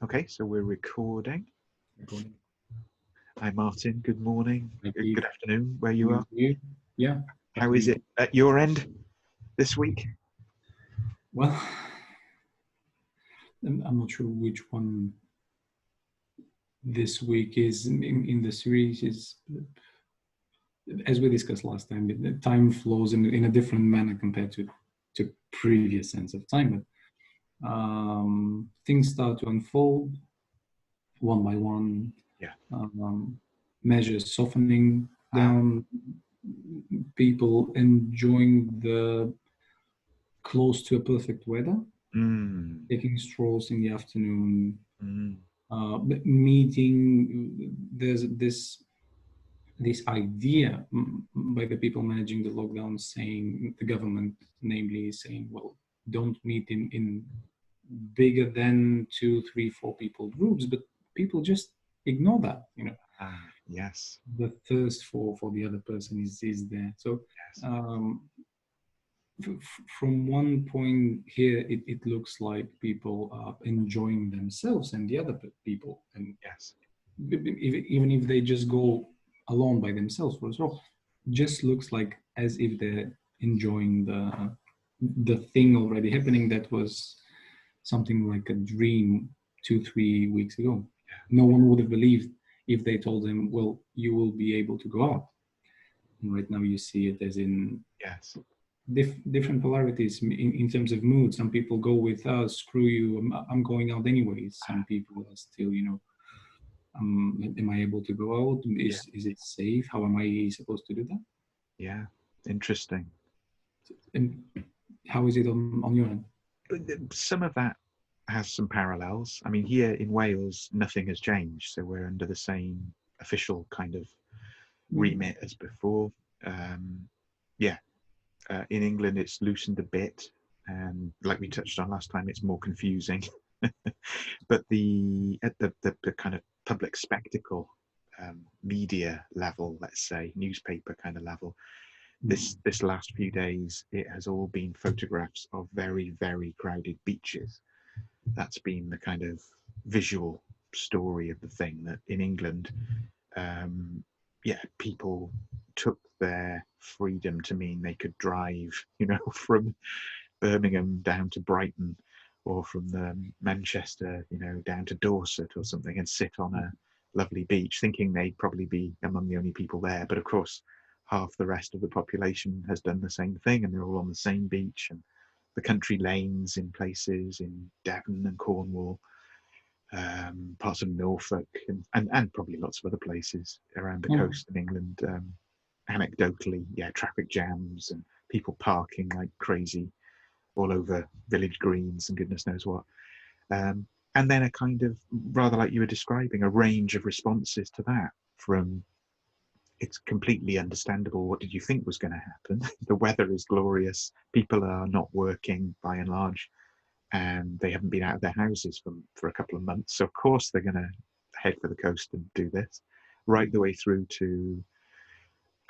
Okay, so we're recording. Good morning. Hi, Martin. Good morning. Thank you. Good afternoon, where you are. You? Yeah. How is it at your end this week? Well, I'm not sure which one this week is in the series. Is, as we discussed last time, the time flows in a different manner compared to previous sense of time. But things start to unfold one by one. Yeah. Measures softening down, people enjoying the close to a perfect weather, taking strolls in the afternoon, meeting. There's this idea by the people managing the lockdown, saying, the government namely saying, well, don't meet in bigger than 2, 3, 4 people groups, but people just ignore that, Yes. The thirst for the other person is there. So Yes. From one point here, it looks like people are enjoying themselves and the other people, and Yes. even if they just go alone by themselves for a stroll, just looks like as if they're enjoying the thing already happening that was something like a dream 2-3 weeks ago. Yeah. No one would have believed if they told them, well, you will be able to go out. And right now you see it as in Yes. different polarities in terms of mood. Some people go with, screw you, I'm going out anyways. Some people are still, am I able to go out? Is it safe? How am I supposed to do that? Yeah, interesting. And how is it on your end? Some of that has some parallels. I mean, here in Wales, nothing has changed. So we're under the same official kind of remit as before. In England, it's loosened a bit. And like we touched on last time, it's more confusing. But at the kind of public spectacle media level, let's say, newspaper kind of level, this last few days, it has all been photographs of very, very crowded beaches. That's been the kind of visual story of the thing, that in England, people took their freedom to mean they could drive, from Birmingham down to Brighton, or from Manchester, down to Dorset or something, and sit on a lovely beach, thinking they'd probably be among the only people there. But of course, half the rest of the population has done the same thing, and they're all on the same beach. And the country lanes in places in Devon and Cornwall, parts of Norfolk, and probably lots of other places around the coast in England. Anecdotally, traffic jams and people parking like crazy all over village greens and goodness knows what. And then a kind of, rather like you were describing, a range of responses to that, from it's completely understandable, what did you think was going to happen? The weather is glorious, people are not working by and large, and they haven't been out of their houses for a couple of months, so of course they're going to head for the coast and do this, right the way through to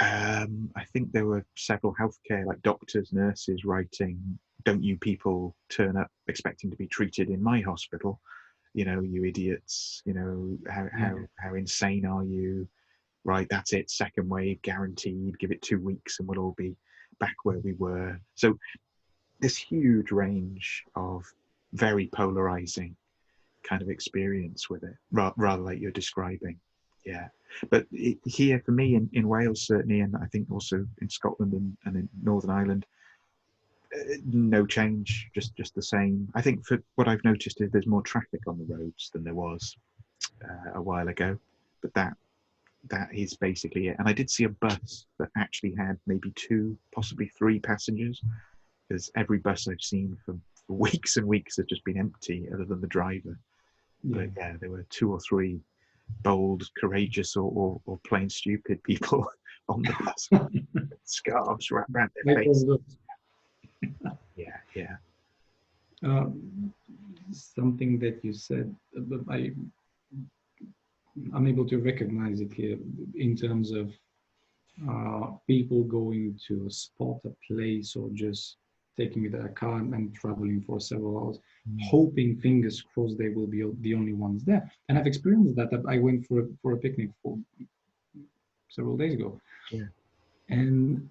I think there were several healthcare, like doctors, nurses, writing, don't you people turn up expecting to be treated in my hospital, you idiots, how insane are you? Right, that's it, second wave guaranteed, give it 2 weeks and we'll all be back where we were. So this huge range of very polarizing kind of experience with it, rather like you're describing. Yeah, but here for me in Wales certainly, and I think also in Scotland and in Northern Ireland, no change, just the same. I think for what I've noticed is there's more traffic on the roads than there was a while ago, but that is basically it. And I did see a bus that actually had maybe 2, possibly 3 passengers, because every bus I've seen for weeks and weeks has just been empty other than the driver. But yeah, there were 2 or 3 bold, courageous, or plain stupid people on the bus with scarves wrapped around their face. Yeah. Something that you said, I'm able to recognize it here in terms of people going to a spot, a place, or just taking me their car and traveling for several hours, Mm. hoping, fingers crossed, they will be the only ones there. And I've experienced that. I went for a picnic several days ago, Yeah. and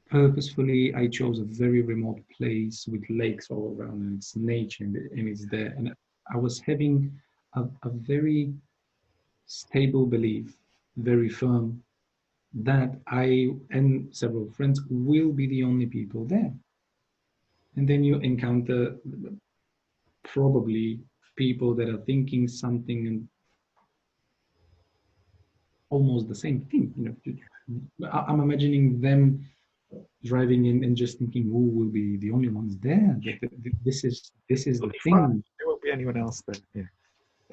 purposefully I chose a very remote place with lakes all around, and it's nature, and it's there. And I was having a very stable belief, very firm, that I and several friends will be the only people there. And then you encounter probably people that are thinking something and almost the same thing. I'm imagining them driving in and just thinking, who will be the only ones there? This is the thing. There won't be anyone else then. Yeah.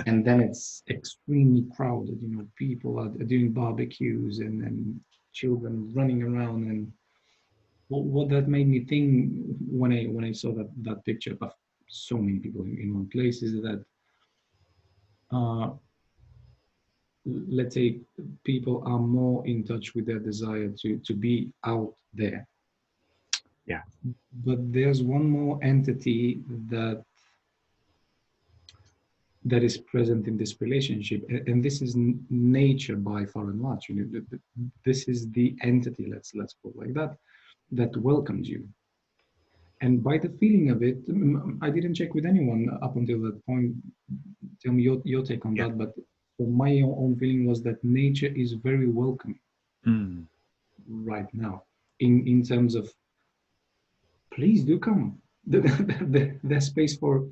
And then it's extremely crowded. People are doing barbecues and children running around. And what that made me think when I saw that picture of so many people in one place is that let's say people are more in touch with their desire to be out there. Yeah. But there's one more entity that is present in this relationship, and this is nature by far and large. This is the entity, let's call it like that welcomes you. And by the feeling of it, I didn't check with anyone up until that point. Tell me your take on Yeah. that. But for my own feeling was that nature is very welcoming right now, in terms of, please do come. There's space for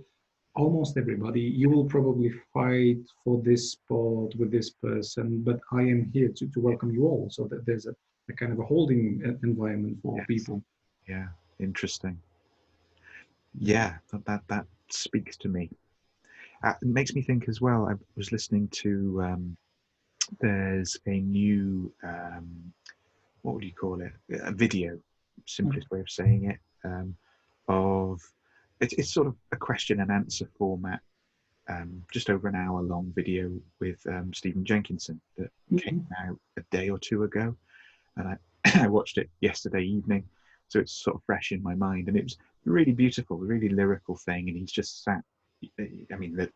almost everybody. You will probably fight for this spot with this person, but I am here to welcome you all. So that there's a kind of a holding environment for people. Yeah. Interesting. Yeah, that speaks to me. It makes me think as well. I was listening to there's a new what would you call it? A video, simplest way of saying it, of it's sort of a question and answer format, just over an hour long video with Stephen Jenkinson that came out a day or two ago, and I I watched it yesterday evening, so it's sort of fresh in my mind, and it was really beautiful, really lyrical thing, and he's just sat. I mean,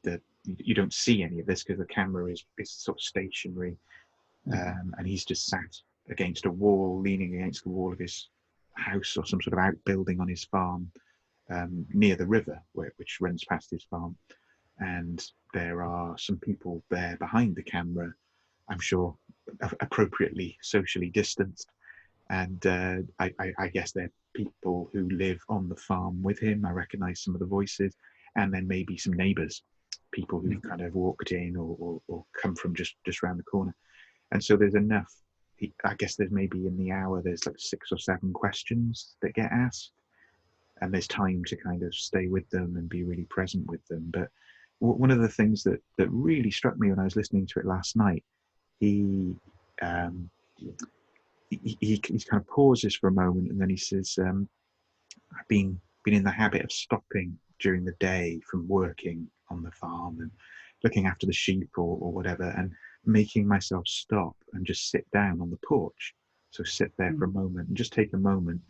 you don't see any of this because the camera is sort of stationary, and he's just sat against a wall, leaning against the wall of his house or some sort of outbuilding on his farm, near the river which runs past his farm, and there are some people there behind the camera, I'm sure appropriately socially distanced, and I guess they're people who live on the farm with him. I recognize some of the voices, and then maybe some neighbors, people who've kind of walked in or come from just around the corner. And so there's enough, I guess there's maybe in the hour there's like 6 or 7 questions that get asked, and there's time to kind of stay with them and be really present with them. But one of the things that really struck me when I was listening to it last night, he kind of pauses for a moment, and then he says, I've been in the habit of stopping during the day from working on the farm and looking after the sheep or whatever, and making myself stop and just sit down on the porch. So sit there for a moment and just take a moment.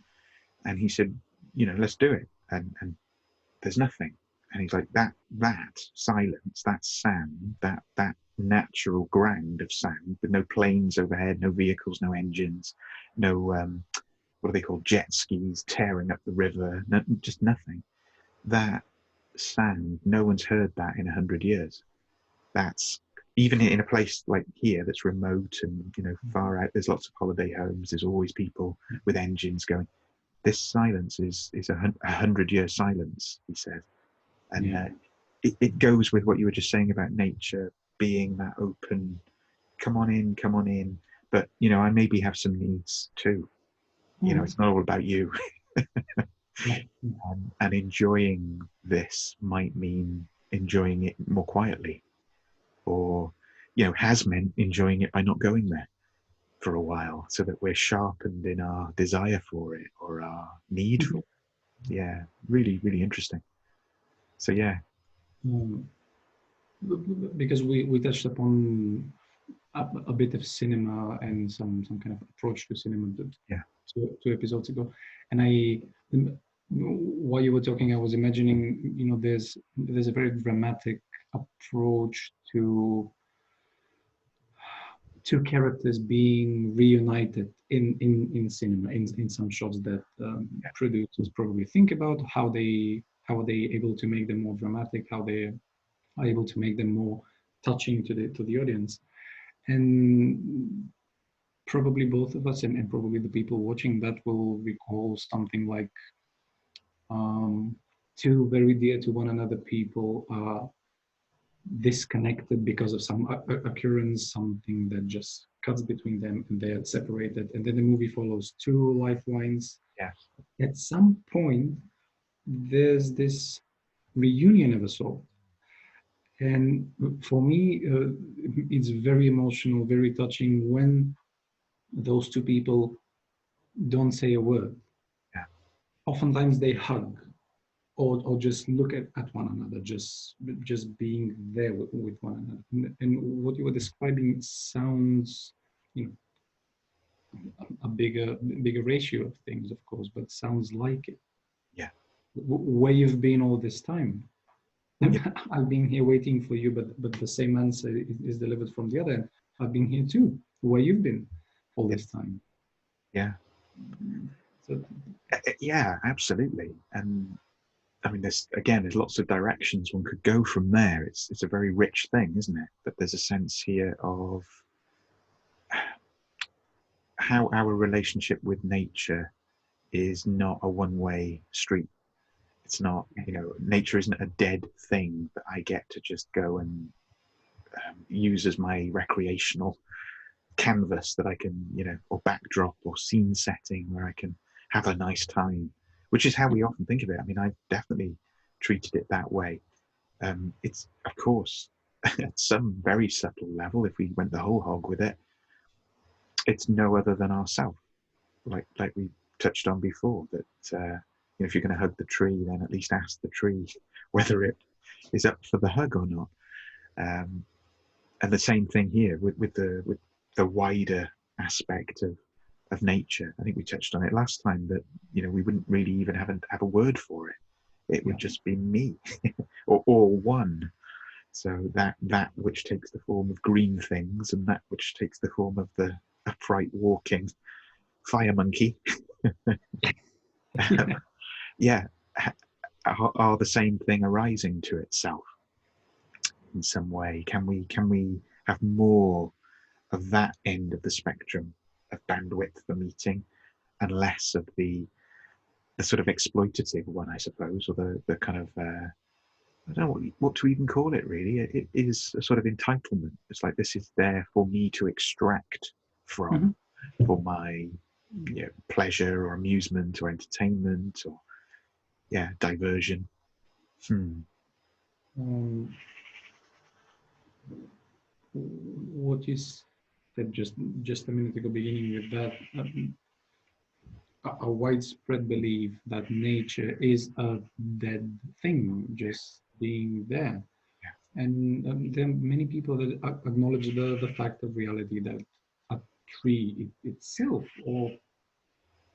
And he said, let's do it. And there's nothing. And he's like, that silence, that sound, that natural ground of sound, with no planes overhead, no vehicles, no engines, no what are they called, jet skis tearing up the river, just nothing. That sound, no one's heard that in 100 years. That's even in a place like here that's remote and far out. There's lots of holiday homes. There's always people with engines going. This silence is 100-year silence, he says, and it goes with what you were just saying about nature being that open. Come on in. But I maybe have some needs too. It's not all about you. And enjoying this might mean enjoying it more quietly, or has meant enjoying it by not going there for a while, so that we're sharpened in our desire for it or our need for it. Yeah, really, really interesting. So yeah. Because we touched upon a bit of cinema and some kind of approach to cinema 2 episodes ago, and while you were talking, I was imagining, there's a very dramatic approach to two characters being reunited in cinema, in some shots that producers probably think about how are they able to make them more dramatic, how they are able to make them more touching to the audience. And probably both of us, and probably the people watching that, will recall something like two very dear to one another people are disconnected because of some occurrence, something that just cuts between them, and they're separated. And then the movie follows two lifelines. Yeah. At some point, there's this reunion of a sort. And for me, it's very emotional, very touching when those two people don't say a word. Yeah. Oftentimes they hug, or just look at one another, just being there with one another. And what you were describing sounds, a bigger ratio of things, of course, but sounds like it. Yeah. Where you've been all this time. Yeah. I've been here waiting for you, but the same answer is delivered from the other end. I've been here too. Where you've been all this time. Yeah. So, yeah, absolutely. And I mean, there's lots of directions one could go from there. It's a very rich thing, isn't it? But there's a sense here of how our relationship with nature is not a one-way street. It's not, nature isn't a dead thing that I get to just go and use as my recreational canvas that I can, or backdrop or scene setting where I can have a nice time, which is how we often think of it. I mean, I've definitely treated it that way. It's, of course, at some very subtle level, if we went the whole hog with it, it's no other than ourselves. Like we touched on before, that if you're going to hug the tree, then at least ask the tree whether it is up for the hug or not. And the same thing here with the wider aspect of nature. I think we touched on it last time that we wouldn't really even have a word for it. It would just be me, or one. So that which takes the form of green things, and that which takes the form of the upright walking fire monkey, yeah, are the same thing arising to itself in some way. Can we have more of that end of the spectrum of bandwidth for meeting, and less of the sort of exploitative one, I suppose, or the kind of I don't know what to even call it, really. It is a sort of entitlement. It's like, this is there for me to extract from, for my pleasure or amusement or entertainment or diversion. What you said just a minute ago, beginning with that, a widespread belief that nature is a dead thing, just being there. And there are many people that acknowledge the fact of reality that a tree itself, or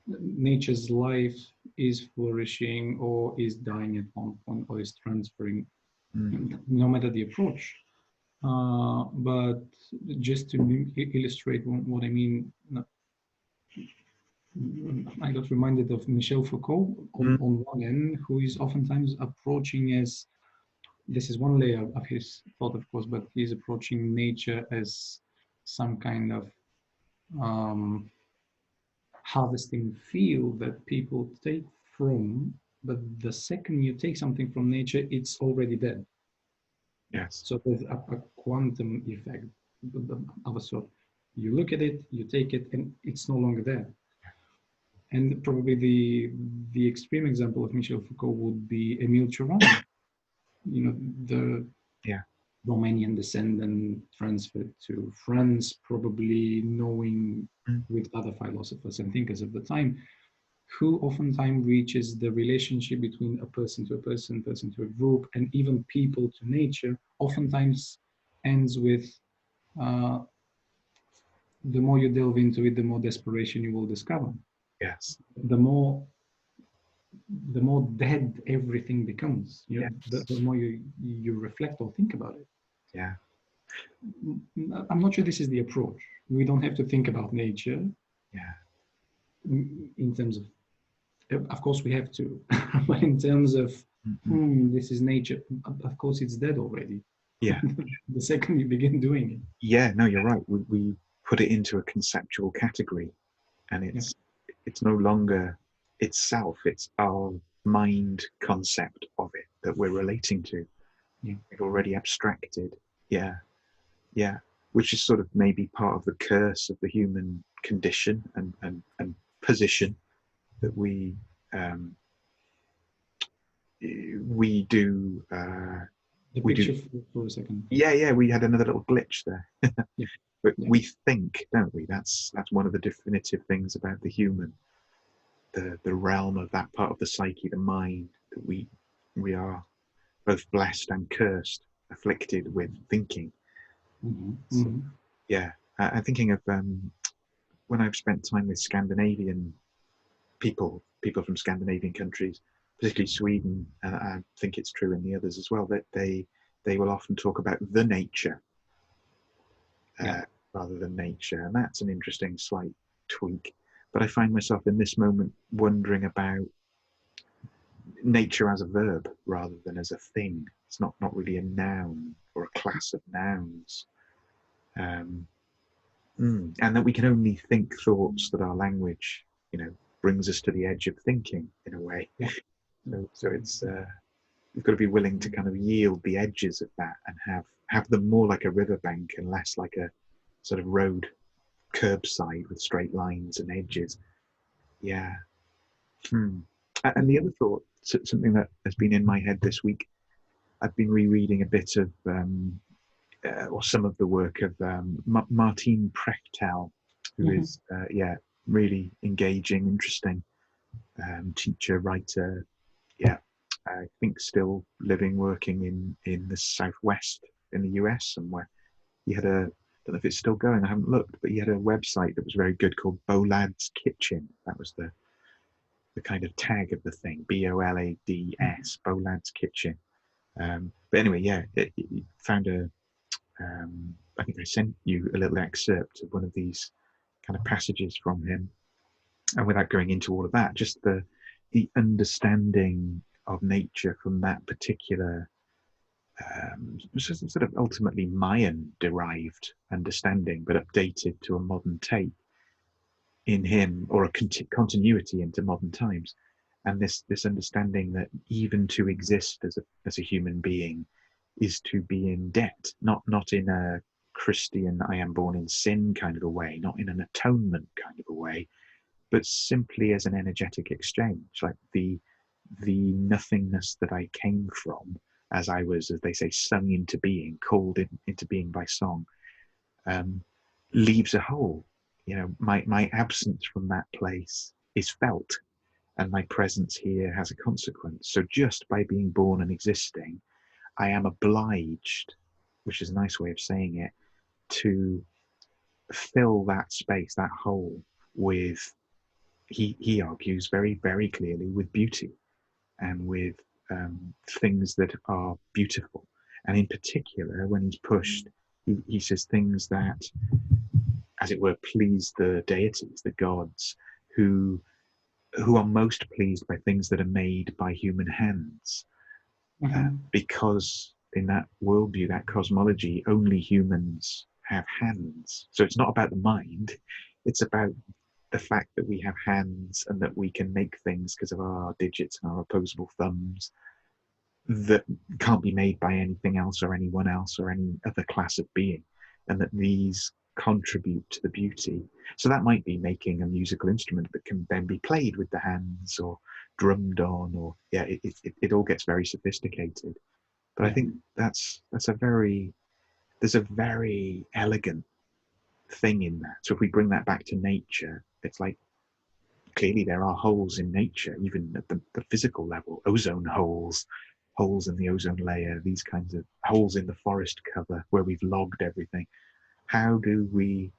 nature's life, is flourishing or is dying at one point, or is transferring, no matter the approach. But just to illustrate what I mean, I got reminded of Michel Foucault on one end, who is oftentimes approaching as, this is one layer of his thought, of course, but he's approaching nature as some kind of harvesting field that people take from, but the second you take something from nature, it's already dead. Yes. So there's a quantum effect of a sort. You look at it, you take it, and it's no longer there. And probably the extreme example of Michel Foucault would be Émile Cioran, the Romanian descendant transferred to France, probably knowing with other philosophers and thinkers of the time, who oftentimes reaches the relationship between a person to a person to a group, and even people to nature, oftentimes ends with the more you delve into it, the more desperation you will discover. Yes. The more the more dead everything becomes. Yes. The more you reflect or think about it. Yeah. I'm not sure this is the approach. We don't have to think about nature Yeah. in terms of course we have to, but in terms of, Mm-mm. this is nature, of course it's dead already. Yeah. The second you begin doing it. Yeah. No, you're right. We put it into a conceptual category, and Yeah. it's no longer itself. It's our mind concept of it that we're relating to. Yeah. We've already abstracted. Yeah. Yeah. Which is sort of maybe part of the curse of the human condition and position that um, we do The we do. picture for a second. Yeah, we had another little glitch there. Yeah. But Yeah. we think, don't we? That's one of the definitive things about the human, the realm of that part of the psyche, the mind, that we are both blessed and cursed, afflicted with thinking. Mm-hmm. So Mm-hmm. yeah, I'm thinking of when I've spent time with Scandinavian people from Scandinavian countries, particularly Sweden, and I think it's true in the others as well, that they will often talk about the nature Yeah. uh, rather than nature, and that's an interesting slight tweak. But I find myself in this moment wondering about nature as a verb rather than as a thing. It's not really a noun or a class of nouns. Um, and that we can only think thoughts that our language, brings us to the edge of thinking in a way. Yeah. So it's we've got to be willing to kind of yield the edges of that and have them more like a riverbank and less like a sort of road curbside with straight lines and edges. Yeah. And the other thought, something that has been in my head this week, I've been rereading a bit of or some of the work of Martin Prechtel, who Mm-hmm. is really engaging, interesting teacher, writer. Yeah, I think still living, working in the Southwest in the US somewhere. He had a, I don't know if it's still going, I haven't looked, but he had a website that was very good called Bolad's Kitchen. That was the kind of tag of the thing, BOLADS, Bolad's Kitchen. But anyway, yeah, it found I think I sent you a little excerpt of one of these kind of passages from him. And without going into all of that, just the understanding of nature from that particular sort of ultimately Mayan derived understanding, but updated to a modern take in him, or a continuity into modern times. And this understanding that even to exist as a human being is to be in debt, not in a Christian I am born in sin kind of a way, not in an atonement kind of a way, but simply as an energetic exchange, like the nothingness that I came from as I was, as they say, sung into being, called into being by song, um, leaves a hole. My absence from that place is felt, and my presence here has a consequence. So just by being born and existing, I am obliged, which is a nice way of saying it, to fill that space, that hole, with, he argues very, very clearly, with beauty and with things that are beautiful. And in particular, when he's pushed, he says things that, as it were, please the deities, the gods, who are most pleased by things that are made by human hands, Mm-hmm. because in that worldview, that cosmology, only humans have hands. So it's not about the mind; it's about the fact that we have hands and that we can make things because of our digits and our opposable thumbs that can't be made by anything else or anyone else or any other class of being, and that these contribute to the beauty. So that might be making a musical instrument that can then be played with the hands or drummed on, or it all gets very sophisticated. But I Yeah. think that's a very there's a very elegant thing in that. So if we bring that back to nature, it's like clearly there are holes in nature, even at the physical level, ozone holes, holes in the ozone layer, these kinds of holes in the forest cover where we've logged everything. How do we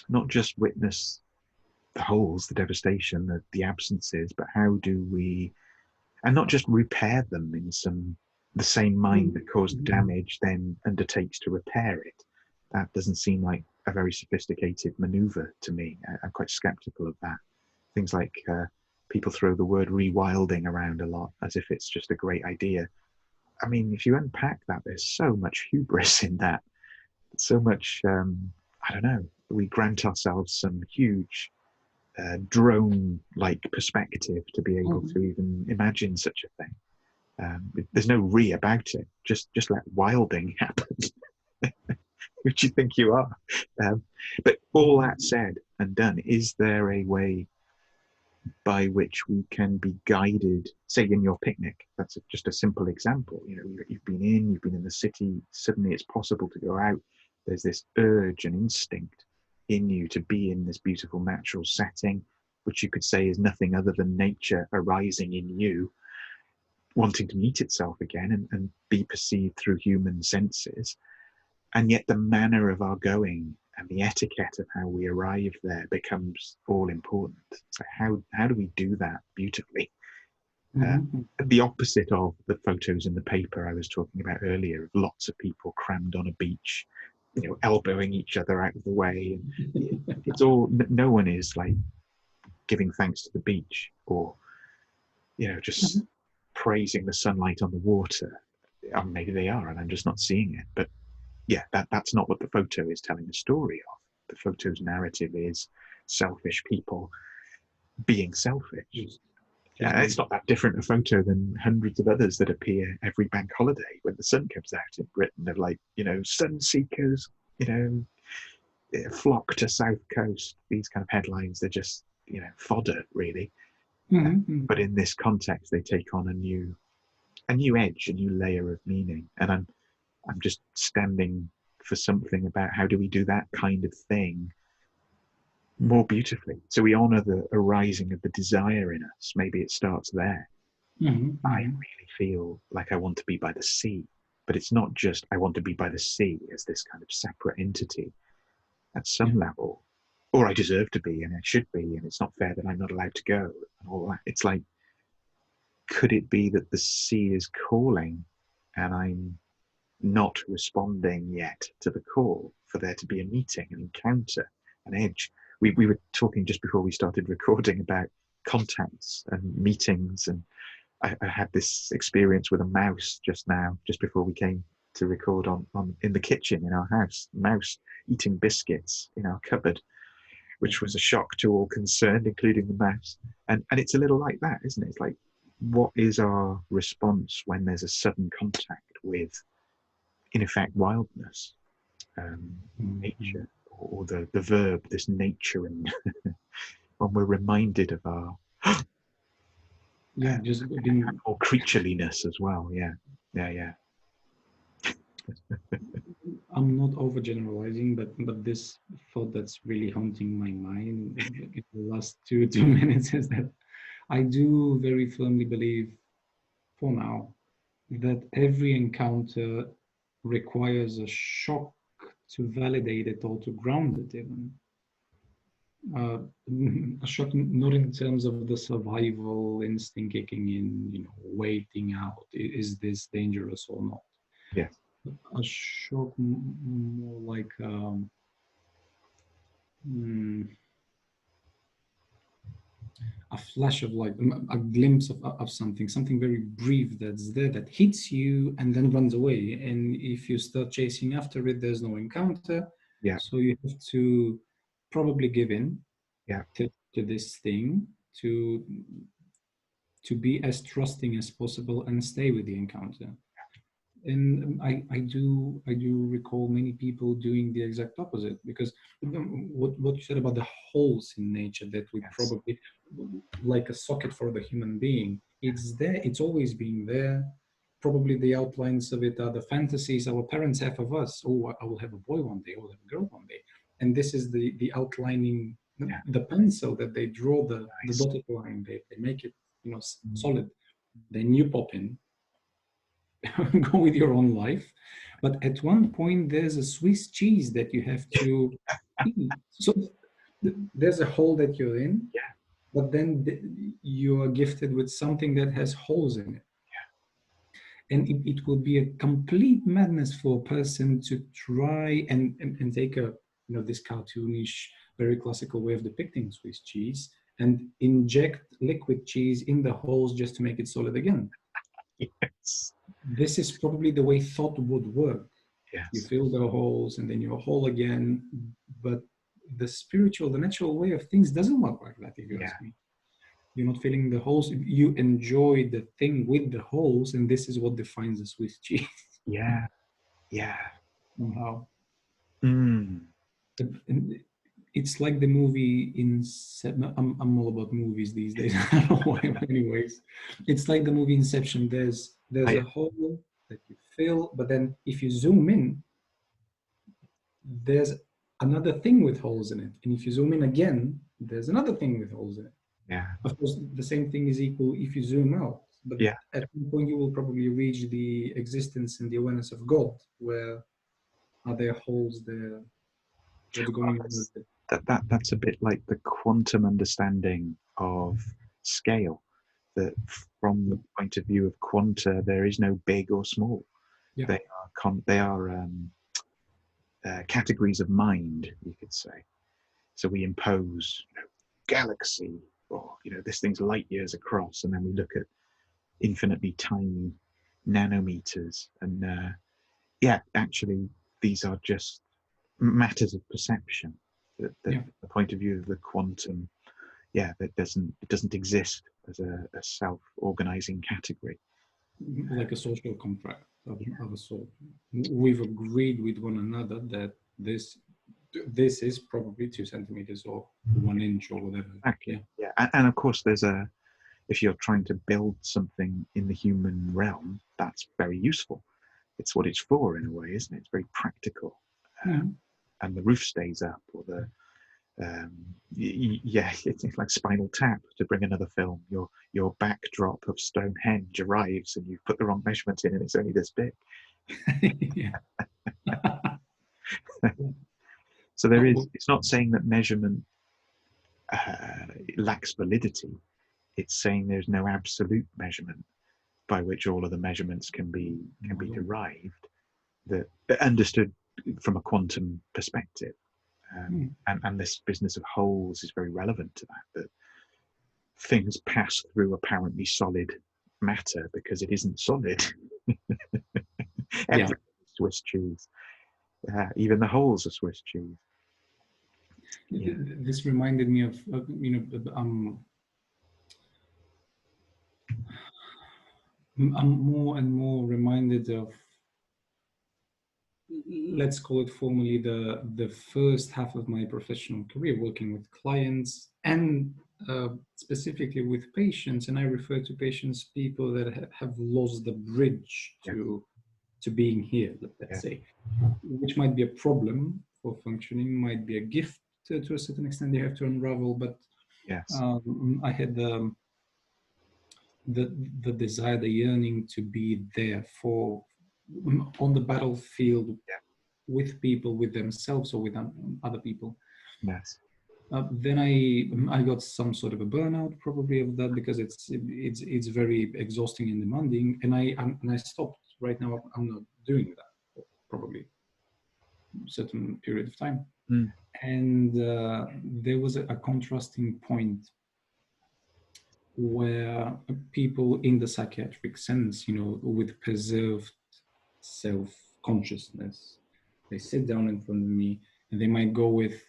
not just witness the holes, the devastation, the absences, but how do we, and not just repair them in the same mind that caused damage then undertakes to repair it. That doesn't seem like a very sophisticated maneuver to me. I'm quite skeptical of that. Things like people throw the word rewilding around a lot as if it's just a great idea. I mean, if you unpack that, there's so much hubris in that. So much, I don't know, we grant ourselves some huge drone-like perspective to be able to even imagine such a thing. There's no re about it. Just let wilding happen. Who do you think you are? But all that said and done, is there a way by which we can be guided? Say in your picnic, that's just a simple example. You know, you've been in the city. Suddenly, it's possible to go out. There's this urge and instinct in you to be in this beautiful natural setting, which you could say is nothing other than nature arising in you, wanting to meet itself again and be perceived through human senses. And yet the manner of our going and the etiquette of how we arrive there becomes all important. So how do we do that beautifully? The opposite of the photos in the paper I was talking about earlier, of lots of people crammed on a beach, you know, elbowing each other out of the way. And it's all, no one is like giving thanks to the beach or, you know, just praising the sunlight on the water. Maybe they are and I'm just not seeing it. But yeah, that's not what the photo is telling a story of. The photo's narrative is selfish people being selfish. It's not that different a photo than hundreds of others that appear every bank holiday when the sun comes out in Britain, of like, you know, sun seekers, you know, flock to south coast. These kind of headlines, they're just, you know, fodder really. But in this context, they take on a new edge, a new layer of meaning. And I'm just standing for something about how do we do that kind of thing more beautifully. So we honor the arising of the desire in us. Maybe it starts there. I really feel like I want to be by the sea, but it's not just I want to be by the sea as this kind of separate entity. At some level, or I deserve to be and I should be, and it's not fair that I'm not allowed to go and all that. It's like, could it be that the sea is calling and I'm not responding yet to the call for there to be a meeting, an encounter, an edge? We were talking just before we started recording about contacts and meetings, and I had this experience with a mouse just now, just before we came to record on in the kitchen in our house. Mouse eating biscuits in our cupboard, which was a shock to all concerned, including the mouse. And it's a little like that, isn't it? It's like, what is our response when there's a sudden contact with, in effect, wildness, nature, or the verb, this naturing, when we're reminded of our just being, or creatureliness as well. Yeah. I'm not overgeneralizing, but this thought that's really haunting my mind in the last two minutes is that I do very firmly believe, for now, that every encounter requires a shock to validate it or to ground it even. A shock not in terms of the survival instinct kicking in, you know, waiting out, is this dangerous or not? Yes. A shock more like a flash of light, a glimpse of something very brief that's there, that hits you and then runs away. And if you start chasing after it, there's no encounter. Yeah. So you have to probably give in to this thing, to be as trusting as possible and stay with the encounter. And I do recall many people doing the exact opposite, because what you said about the holes in nature that we probably, like a socket for the human being, it's there, it's always been there. Probably the outlines of it are the fantasies our parents have of us. Oh, I will have a boy one day, I will have a girl one day. And this is the outlining, the pencil that they draw, the dotted line, they make it, you know, solid. Then you pop in, go with your own life. But at one point, there's a Swiss cheese that you have to eat. So there's a hole that you're in, Yeah. but then you are gifted with something that has holes in it. And it will be a complete madness for a person to try and take a, this cartoonish, very classical way of depicting Swiss cheese and inject liquid cheese in the holes just to make it solid again. Yes. This is probably the way thought would work. Yes. You fill the holes and then you're whole again. But the natural way of things doesn't work like that, if you ask me. You're not filling the holes. You enjoy the thing with the holes, and this is what defines the Swiss cheese. Yeah. Yeah. Somehow. Mm. It's like the movie Inception. I'm all about movies these days. I don't know why. Anyways, it's like the movie Inception. There's a hole that you fill, but then if you zoom in, there's another thing with holes in it. And if you zoom in again, there's another thing with holes in it. Yeah. Of course, the same thing is equal if you zoom out. But at some point, you will probably reach the existence and the awareness of God, where are there holes there? What's going on with it? That's a bit like the quantum understanding of scale. That from the point of view of quanta, there is no big or small. Yeah. They are categories of mind, you could say. So we impose, galaxy, or this thing's light years across, and then we look at infinitely tiny nanometers, and actually these are just matters of perception. The point of view of the quantum, it doesn't exist as a self-organizing category, like a social contract of a sort. We've agreed with one another that this is probably 2 centimeters or 1 inch or whatever. Exactly. Yeah. And of course, if you're trying to build something in the human realm, that's very useful. It's what it's for in a way, isn't it? It's very practical. And the roof stays up, or it's like Spinal Tap, to bring another film. Your backdrop of Stonehenge arrives, and you've put the wrong measurement in, and it's only this big. So it's not saying that measurement lacks validity. It's saying there's no absolute measurement by which all of the measurements can be derived, that understood from a quantum perspective. And this business of holes is very relevant to that things pass through apparently solid matter because it isn't solid. Everything is Swiss cheese. Even the holes are Swiss cheese. This reminded me of I'm more and more reminded of, let's call it formally, the first half of my professional career, working with clients and specifically with patients. And I refer to patients, people that have lost the bridge to being here, let's say, which might be a problem for functioning, might be a gift to a certain extent they have to unravel. But I had the desire, the yearning to be there on the battlefield with people, with themselves, or with other people. Yes. Then I got some sort of a burnout, probably, of that, because it's very exhausting and demanding, and I stopped. Right now, I'm not doing that, probably a certain period of time. And there was a contrasting point where people in the psychiatric sense, with preserved self-consciousness, they sit down in front of me and they might go with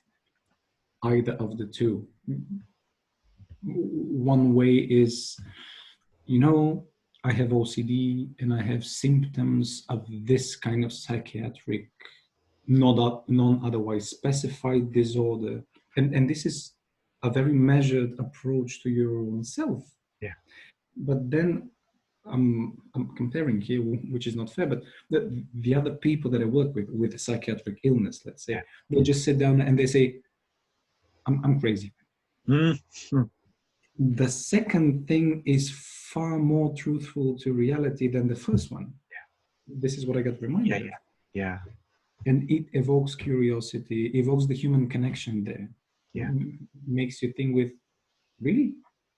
either of the two. One way is, I have OCD and I have symptoms of this kind of psychiatric, non-otherwise specified disorder. And this is a very measured approach to your own self. Yeah. But then I'm comparing here, which is not fair, but the other people that I work with a psychiatric illness, let's say, they just sit down and they say, I'm crazy. The second thing is far more truthful to reality than the first one. This is what I got reminded of. Yeah. And it evokes curiosity, evokes the human connection there. Yeah. makes you think with, really?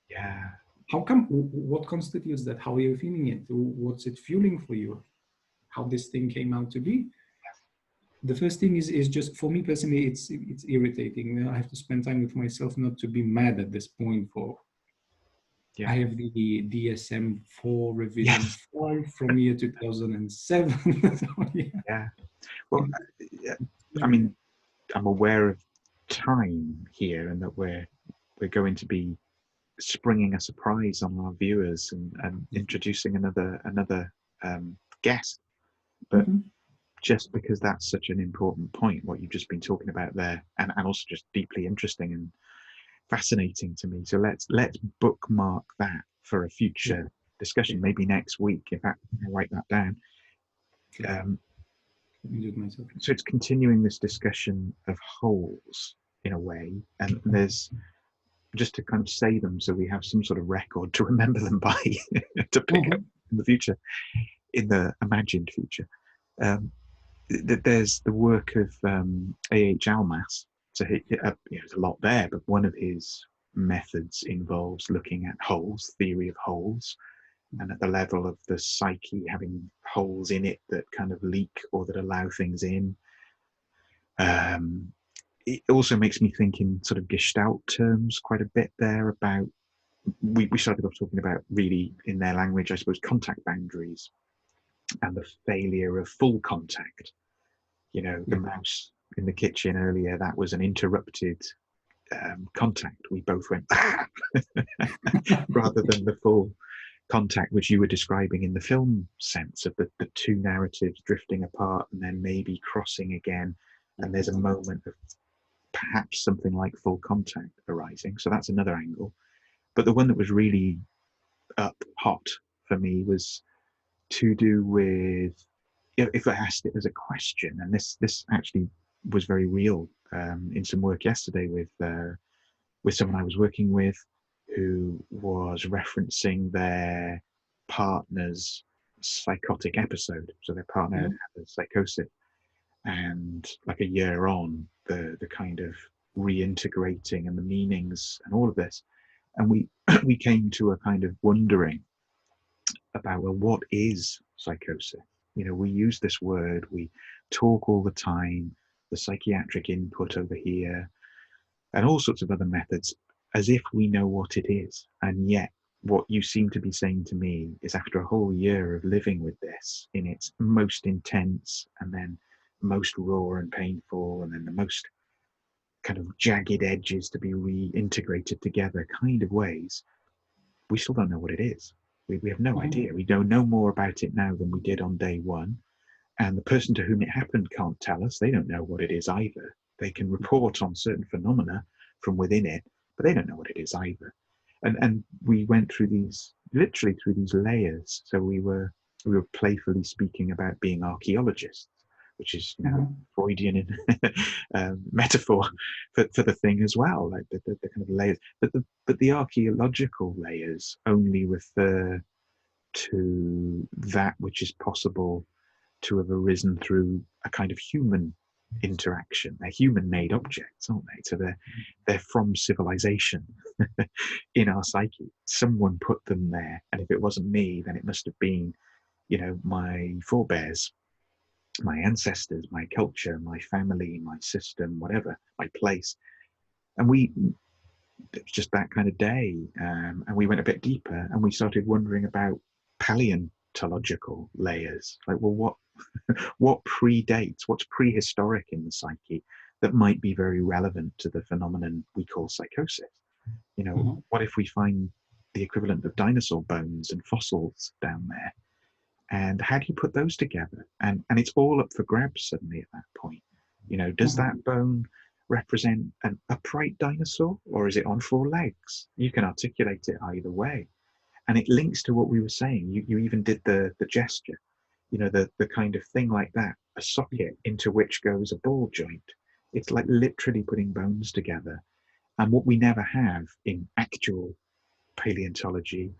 Yeah. How come? What constitutes that? How are you feeling it? What's it fueling for you? How this thing came out to be? The first thing is just, for me personally, it's irritating. I have to spend time with myself not to be mad at this point. For Yeah. I have the DSM-4 revision Yes. 5 from year 2007. So, yeah. Yeah. Well, I mean, I'm aware of time here, and that we're going to be springing a surprise on our viewers and introducing another guest. But Mhm. just because that's such an important point, what you've just been talking about there, and also just deeply interesting and fascinating to me. So let's bookmark that for a future discussion, maybe next week. In fact, I'll write that down. Um, Myself. so it's continuing this discussion of wholes in a way, and there's, just to kind of say them so we have some sort of record to remember them by, to pick up in the future, in the imagined future. There's the work of A.H. Almaas. So there's a lot there, but one of his methods involves looking at holes, theory of holes, and at the level of the psyche, having holes in it that kind of leak or that allow things in. It also makes me think in sort of Gestalt terms quite a bit there about, we started off talking about, really in their language, I suppose, contact boundaries and the failure of full contact. You know, the mouse in the kitchen earlier, that was an interrupted contact. We both went, ah! rather than the full contact, which you were describing in the film sense of the two narratives drifting apart and then maybe crossing again. And there's a moment of perhaps something like full contact arising. So that's another angle. But the one that was really up hot for me was to do with, if I asked it as a question, and this actually was very real in some work yesterday with someone I was working with, who was referencing their partner's psychotic episode. So their partner had a psychosis, and like a year on, the kind of reintegrating and the meanings and all of this, and we we came to a kind of wondering about, well, what is psychosis? You know, we use this word, we talk all the time, the psychiatric input over here, and all sorts of other methods, as if we know what it is. And yet, what you seem to be saying to me is, after a whole year of living with this in its most intense and then most raw and painful, and then the most kind of jagged edges to be reintegrated together kind of ways, we still don't know what it is. We have no idea. We know no more about it now than we did on day one. And the person to whom it happened can't tell us. They don't know what it is either. They can report on certain phenomena from within it, but they don't know what it is either. And we went through these, literally through these layers. So we were playfully speaking about being archaeologists, which is, you know, Freudian metaphor for the thing as well, like the kind of layers. But the archaeological layers only refer to that which is possible to have arisen through a kind of human interaction. They're human-made objects, aren't they? So they're from civilization in our psyche. Someone put them there, and if it wasn't me, then it must have been, you know, my forebears, my ancestors, my culture, my family, my system, whatever, my place. And it was just that kind of day. And we went a bit deeper, and we started wondering about paleontological layers. Like, well, what predates, what's prehistoric in the psyche that might be very relevant to the phenomenon we call psychosis? You know, what if we find the equivalent of dinosaur bones and fossils down there? And how do you put those together? And it's all up for grabs suddenly at that point. You know, does that bone represent an upright dinosaur, or is it on four legs? You can articulate it either way. And it links to what we were saying. You even did the gesture, you know, the kind of thing like that, a socket into which goes a ball joint. It's like literally putting bones together. And what we never have in actual paleontology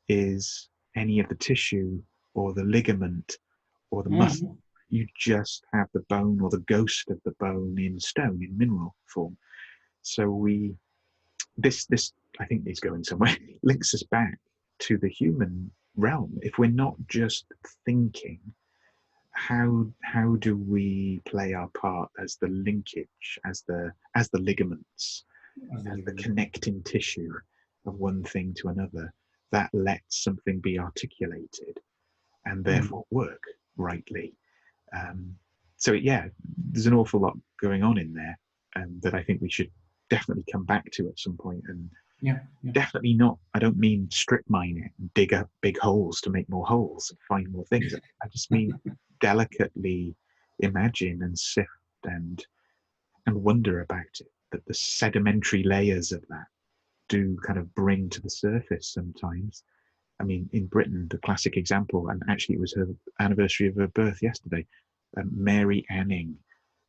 is any of the tissue or the ligament or the muscle. You just have the bone or the ghost of the bone in stone, in mineral form. So this I think is going somewhere, links us back to the human realm. If we're not just thinking, how do we play our part as the linkage, as the ligaments, as the connecting tissue of one thing to another that lets something be articulated and therefore work rightly? So yeah, there's an awful lot going on in there that I think we should definitely come back to at some point. And definitely not, I don't mean strip mine it and dig up big holes to make more holes and find more things. I just mean delicately imagine and sift and wonder about it, that the sedimentary layers of that do kind of bring to the surface sometimes. I mean, in Britain, the classic example, and actually it was her anniversary of her birth yesterday, Mary Anning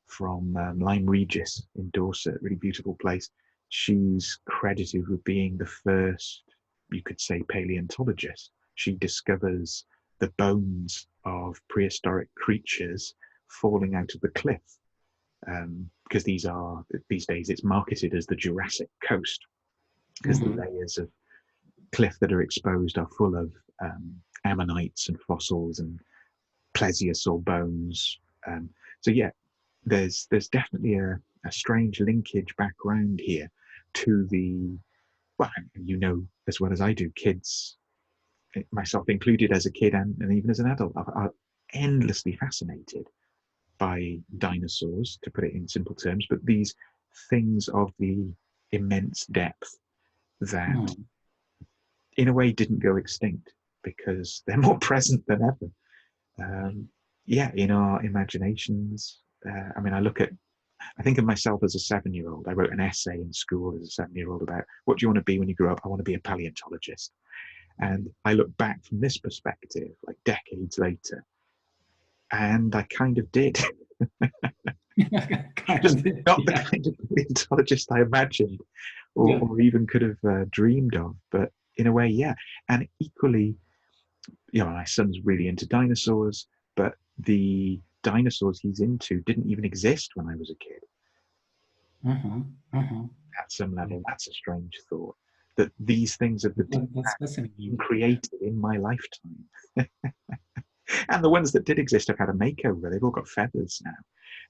from Lyme Regis in Dorset, really beautiful place. She's credited with being the first, you could say, paleontologist. She discovers the bones of prehistoric creatures falling out of the cliff, because these days it's marketed as the Jurassic Coast, because the layers of cliff that are exposed are full of ammonites and fossils and plesiosaur bones. So yeah, there's definitely a strange linkage background here to the, well, you know as well as I do, kids, myself included as a kid and even as an adult, are endlessly fascinated by dinosaurs, to put it in simple terms, but these things of the immense depth that in a way didn't go extinct because they're more present than ever. Yeah, in our imaginations. I mean, I think of myself as a 7-year-old. I wrote an essay in school as a 7-year-old about what do you want to be when you grow up? I want to be a paleontologist. And I look back from this perspective, like decades later, and I kind of did. Just not the kind of paleontologist I imagined or even could have dreamed of, but in a way, yeah. And equally, you know, my son's really into dinosaurs, but the dinosaurs he's into didn't even exist when I was a kid. At some level, that's a strange thought, that these things have been created in my lifetime. And the ones that did exist have had a makeover. They've all got feathers now,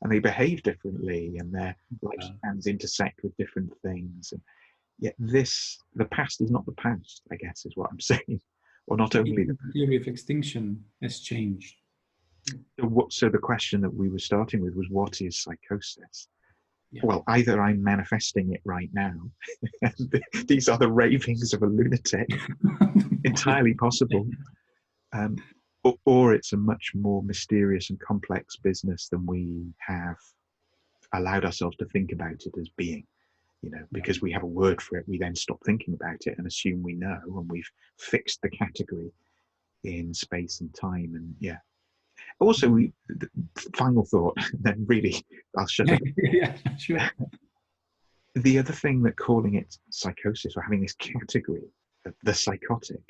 and they behave differently, and their lifespans intersect with different things. And yet the past is not the past, I guess, is what I'm saying. Or not only the theory of extinction has changed. So the question that we were starting with was, what is psychosis? Well, either I'm manifesting it right now, and these are the ravings of a lunatic, entirely possible, or it's a much more mysterious and complex business than we have allowed ourselves to think about it as being. You know, because we have a word for it, we then stop thinking about it and assume we know, and we've fixed the category in space and time. And yeah, also final thought, then really I'll shut up. Yeah, sure. The other thing that calling it psychosis or having this category of the psychotic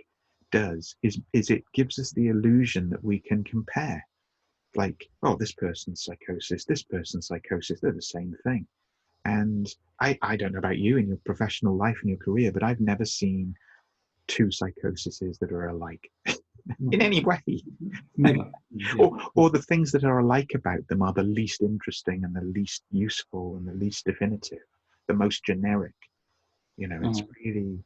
does is it gives us the illusion that we can compare, like, oh, this person's psychosis, they're the same thing. And I don't know about you in your professional life and your career, but I've never seen two psychoses that are alike in any way. Never. Or the things that are alike about them are the least interesting and the least useful and the least definitive, the most generic. You know, it's really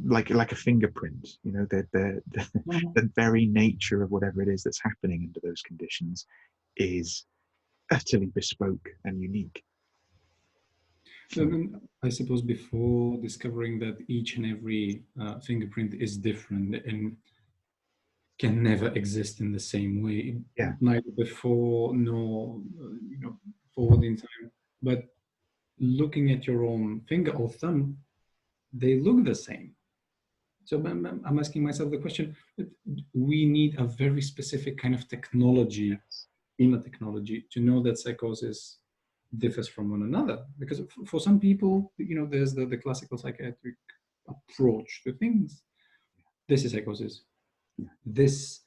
like a fingerprint. You know, the very nature of whatever it is that's happening under those conditions is utterly bespoke and unique. I suppose before discovering that each and every fingerprint is different and can never exist in the same way, neither before nor forward in time. But looking at your own finger or thumb, they look the same. So I'm asking myself the question: we need a very specific kind of technology, inner technology, to know that psychosis differs from one another. Because for some people, there's the classical psychiatric approach to things. This is psychosis. This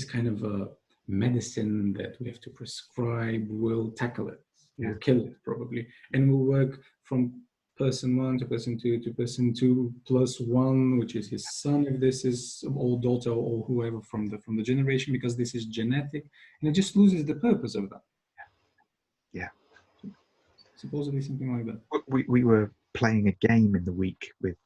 kind of medicine that we have to prescribe will tackle it. will kill it probably, and will work from person 1 to person 2 to person 2 plus 1, which is his son, if this is, or daughter, or whoever from the generation, because this is genetic, and it just loses the purpose of that. Yeah. Supposedly something like that. We were playing a game in the week with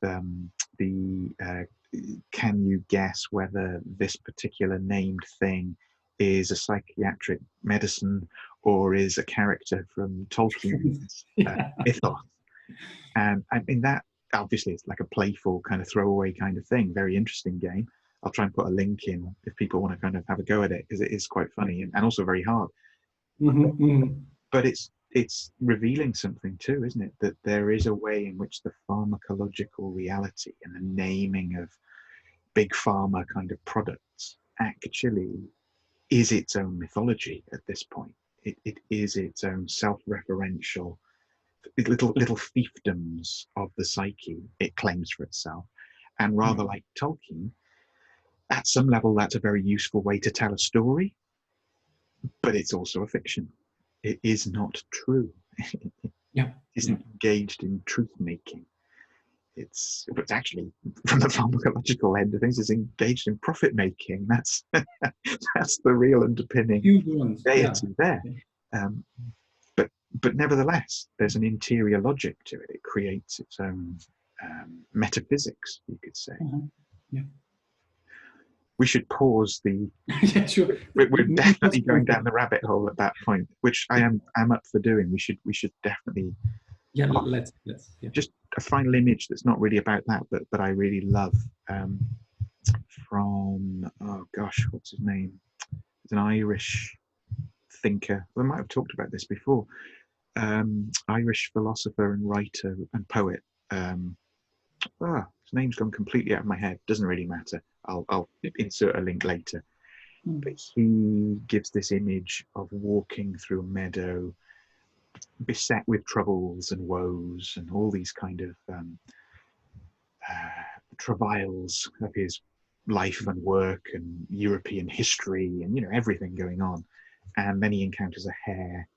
can you guess whether this particular named thing is a psychiatric medicine or is a character from Tolkien's mythos? And I mean, that obviously it's like a playful kind of throwaway kind of thing. Very interesting game. I'll try and put a link in if people want to kind of have a go at it, because it is quite funny and also very hard. But it's revealing something too, isn't it? That there is a way in which the pharmacological reality and the naming of big pharma kind of products actually is its own mythology at this point. It is its own self-referential little fiefdoms of the psyche it claims for itself. And rather like Tolkien, at some level, that's a very useful way to tell a story, but it's also a fiction. It is not true. Yeah. It isn't engaged in truth making. It's actually, from the pharmacological end of things, is engaged in profit making. That's that's the real underpinning deity there. But nevertheless, there's an interior logic to it. It creates its own metaphysics, you could say. Yeah. We should pause the. Yeah, sure. We're definitely going down the rabbit hole at that point, which I'm up for doing. We should definitely. Yeah, let's. Yeah. Just a final image that's not really about that, but I really love. From what's his name? He's an Irish thinker. We might have talked about this before. Irish philosopher and writer and poet. His name's gone completely out of my head. Doesn't really matter. I'll insert a link later. But he gives this image of walking through a meadow, beset with troubles and woes and all these kind of travails of his life and work and European history and everything going on. And then he encounters a hare,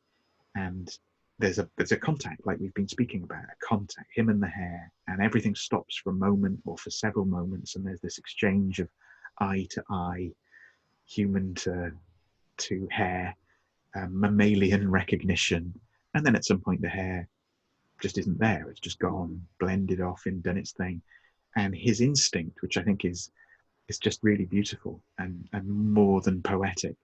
and there's a contact, like we've been speaking about, a contact, him and the hare, and everything stops for a moment or for several moments, and there's this exchange of eye to eye, human to hare, mammalian recognition, and then at some point the hare just isn't there. It's just gone, blended off and done its thing. And his instinct, which I think is just really beautiful and more than poetic,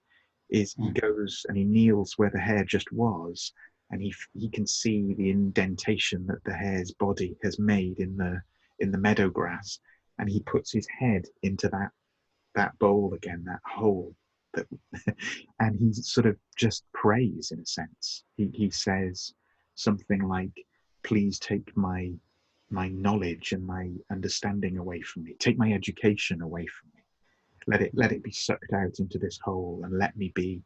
is he goes and he kneels where the hare just was, and he can see the indentation that the hare's body has made in the meadow grass, and he puts his head into that bowl again, that hole, and he sort of just prays in a sense. He says something like, "Please take my knowledge and my understanding away from me. Take my education away from me. Let it be sucked out into this hole, and let me be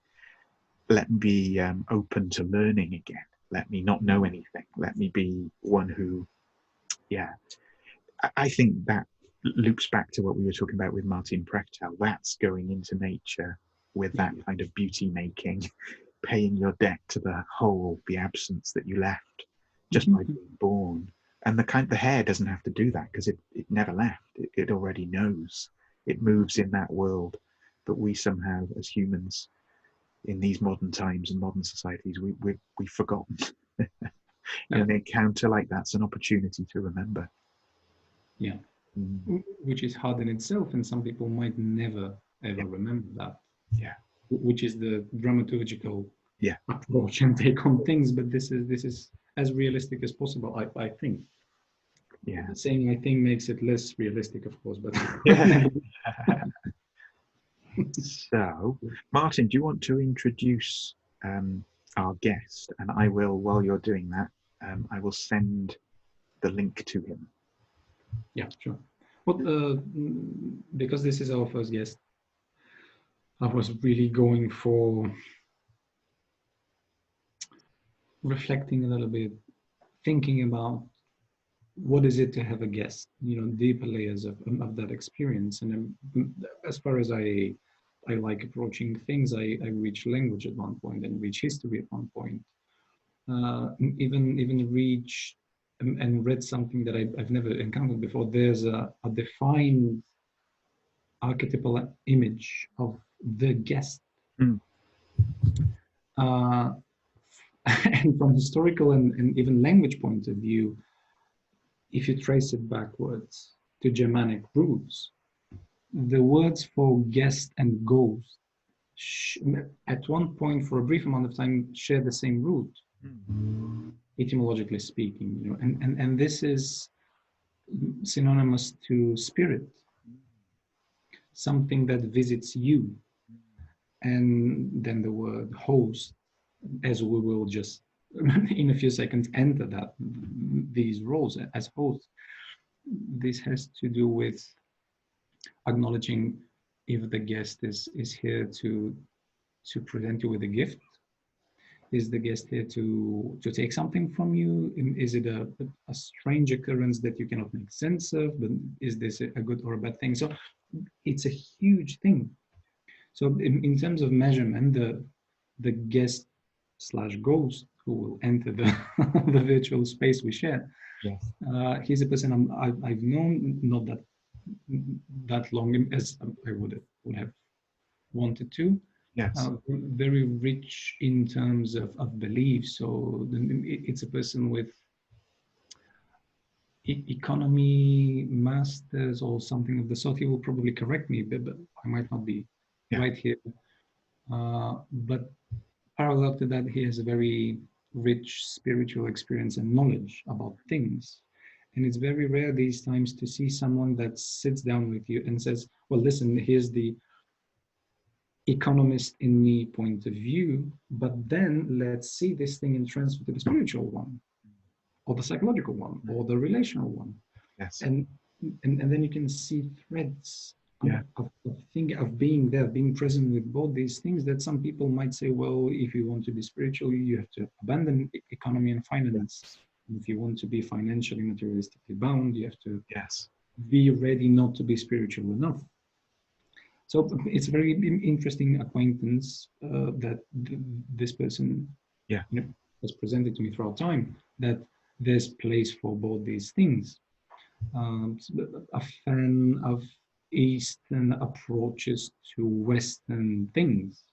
open to learning again. Let me not know anything. Let me be one who," I think that loops back to what we were talking about with Martin Prechtel. That's going into nature with that kind of beauty making, paying your debt to the whole, the absence that you left just by being born. And the hare doesn't have to do that, because it never left. It already knows. It moves in that world. But we somehow, as humans, in these modern times and modern societies, we've forgotten. And an encounter like that's an opportunity to remember. Yeah. Which is hard in itself, and some people might never ever remember that. Yeah. Which is the dramaturgical approach and take on things. But this is as realistic as possible, I think. Yeah. Saying I think makes it less realistic, of course, but So, Martin, do you want to introduce our guest? And I will, while you're doing that, I will send the link to him. Yeah, sure. Well, because this is our first guest, I was really going for reflecting a little bit, thinking about what is it to have a guest, deeper layers of that experience. And as far as I like approaching things, I reach language at one point and reach history at one point. even reached and read something that I've never encountered before. There's a defined archetypal image of the guest. Mm. And from historical and even language point of view, if you trace it backwards to Germanic roots, the words for guest and ghost at one point, for a brief amount of time, share the same root, etymologically speaking, you know, and this is synonymous to spirit, something that visits you. And then the word host, as we will just in a few seconds enter that these roles as hosts. This has to do with acknowledging if the guest is here to present you with a gift. Is the guest here to take something from you? Is it a strange occurrence that you cannot make sense of? But is this a good or a bad thing? So it's a huge thing. So in terms of measurement, the guest slash ghost who will enter the, the virtual space we share, Yes. he's a person I've known not that long as I would have wanted to. Yes. Very rich in terms of belief. So it's a person with economy masters or something of the sort. He will probably correct me, but I might not be right here. But parallel to that, he has a very rich spiritual experience and knowledge about things. And it's very rare these times to see someone that sits down with you and says, well, listen, here's the economist in me point of view, but then let's see this thing and transfer to the spiritual one, or the psychological one, or the relational one. Yes. And then you can see threads of being there, being present with both these things, that some people might say, well, if you want to be spiritual, you have to abandon economy and finance. If you want to be financially, materialistically bound, you have to be ready not to be spiritual enough. So it's a very interesting acquaintance that this person has presented to me throughout time, that there's place for both these things. A fan of Eastern approaches to Western things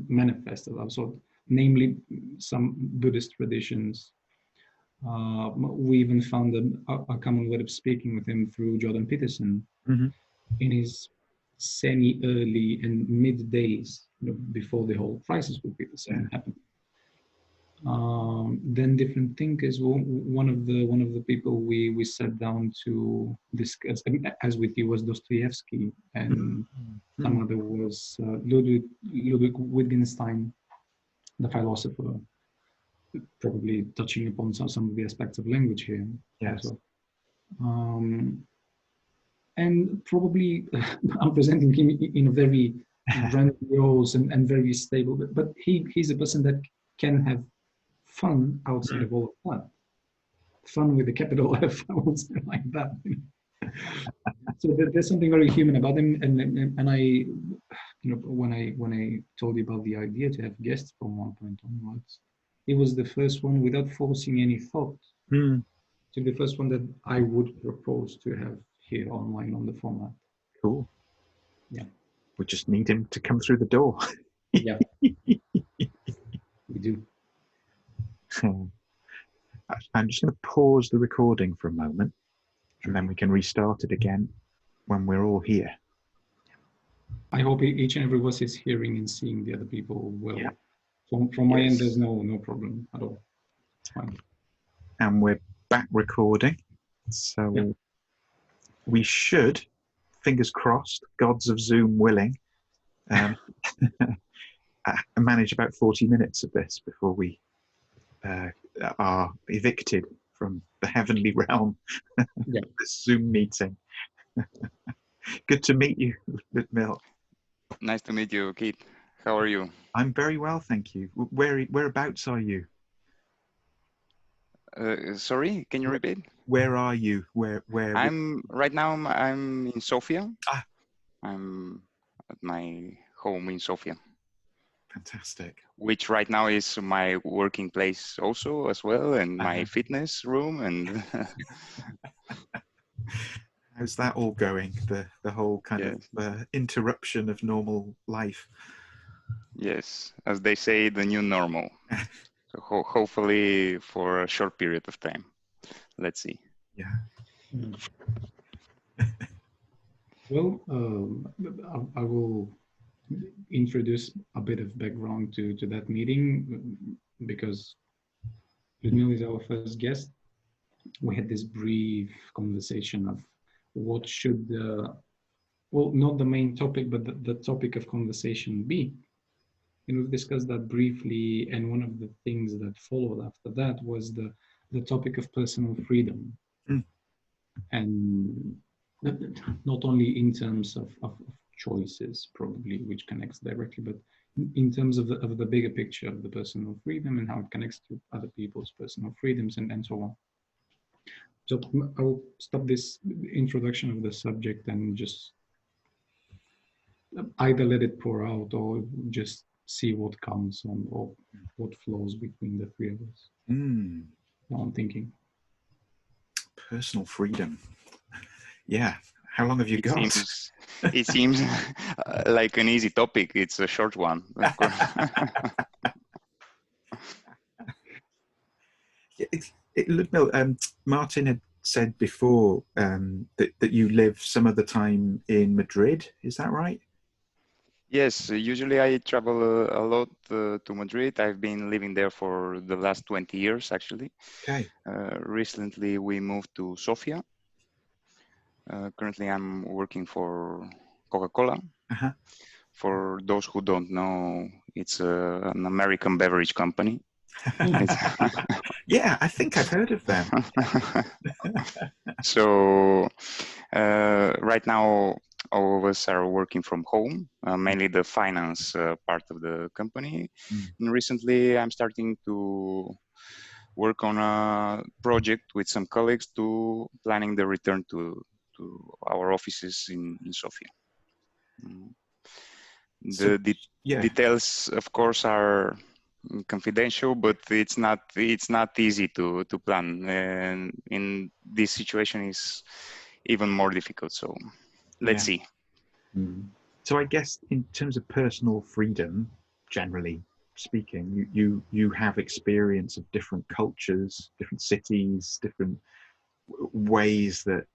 manifested of sort, namely some Buddhist traditions. We even found a common way of speaking with him through Jordan Peterson in his semi-early and mid days, before the whole crisis with Peterson happened. Then different thinkers. One of the people we sat down to discuss, as with you, was Dostoevsky, and some other was Ludwig Wittgenstein, the philosopher, probably touching upon some of the aspects of language here. Yes. Also. And probably I'm presenting him in a very grandiose and very stable, but he's a person that can have fun outside of all of that. Fun with a capital F, I would say, like that. So there's something very human about him, and I, when I told you about the idea to have guests from one point onwards, he was the first one without forcing any thought. To the first one that I would propose to have here online on the format. Cool. Yeah. We just need him to come through the door. Yeah. We do. I'm just going to pause the recording for a moment, and then we can restart it again when we're all here. I hope each and every one is hearing and seeing the other people well. Yeah. From my end, there's no problem at all. It's fine. And we're back recording, so we should, fingers crossed, gods of Zoom willing, manage about 40 minutes of this before we are evicted from the heavenly realm. This Zoom meeting. Good to meet you, Ludmil. Nice to meet you, Keith. How are you? I'm very well, thank you. Whereabouts are you? Sorry, can you repeat? Where are you? Where? Right now. I'm in Sofia. I'm at my home in Sofia. Fantastic. which right now is my working place also as well, and my fitness room. And How's that all going? The whole kind yes, of interruption of normal life. yes, as they say, the new normal. So hopefully for a short period of time. Let's see. Yeah. Well, I will introduce a bit of background to that meeting, because Ludmil is our first guest. We had this brief conversation of what should well, not the main topic, but the topic of conversation be. And we've discussed that briefly, and one of the things that followed after that was the topic of personal freedom. Mm. And not only in terms of choices, probably, which connects directly, but in terms of the bigger picture of the personal freedom and how it connects to other people's personal freedoms and so on. So I will stop this introduction of the subject and just either let it pour out or just see what comes on, or what flows between the three of us. Now I'm thinking. Personal freedom. Yeah. How long have you got? It seems like an easy topic. It's a short one, of course. Ludmil, Martin had said before that you live some of the time in Madrid. Is that right? Yes, usually I travel a lot to Madrid. I've been living there for the last 20 years, actually. Okay. Recently, we moved to Sofia. Currently, I'm working for Coca-Cola. For those who don't know, it's an American beverage company. Yeah, I think I've heard of them. So right now, all of us are working from home, mainly the finance part of the company. And recently, I'm starting to work on a project with some colleagues to planning the return to our offices in Sofia. Details, of course, are confidential, but it's not easy to plan, and in this situation is even more difficult. So let's see. So I guess in terms of personal freedom, generally speaking, you have experience of different cultures, different cities, different ways that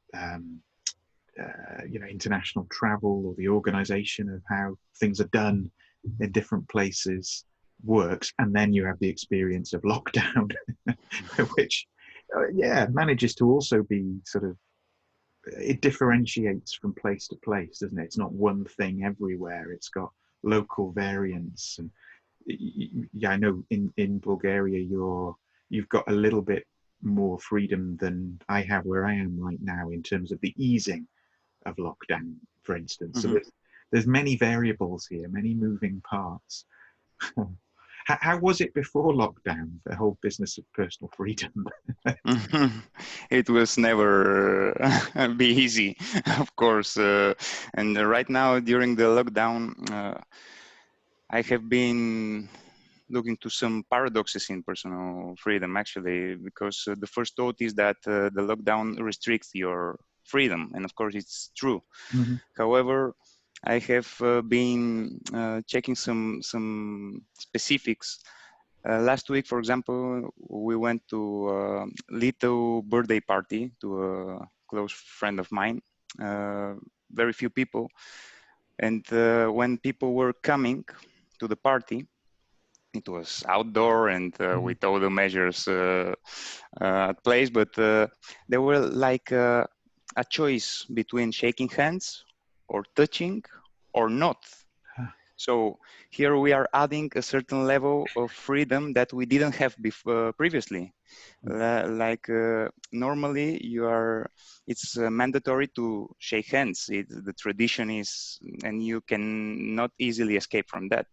international travel or the organization of how things are done in different places works, and then you have the experience of lockdown, which manages to also be sort of, it differentiates from place to place, doesn't it? It's not one thing everywhere. It's got local variants. And yeah, I know in Bulgaria you've got a little bit more freedom than I have where I am right now in terms of the easing of lockdown, for instance. So there's many variables here, many moving parts. How was it before lockdown, the whole business of personal freedom? It was never be easy, of course. And right now, during the lockdown, I have been looking to some paradoxes in personal freedom, actually, because the first thought is that the lockdown restricts your freedom, and of course it's true. However, I have been checking some specifics. Last week, for example, we went to a little birthday party to a close friend of mine, very few people. And when people were coming to the party, it was outdoor and with all the measures at place, but there were like a choice between shaking hands or touching or not. So here we are adding a certain level of freedom that we didn't have before previously. Normally it's mandatory to shake hands. The tradition is, and you can not easily escape from that.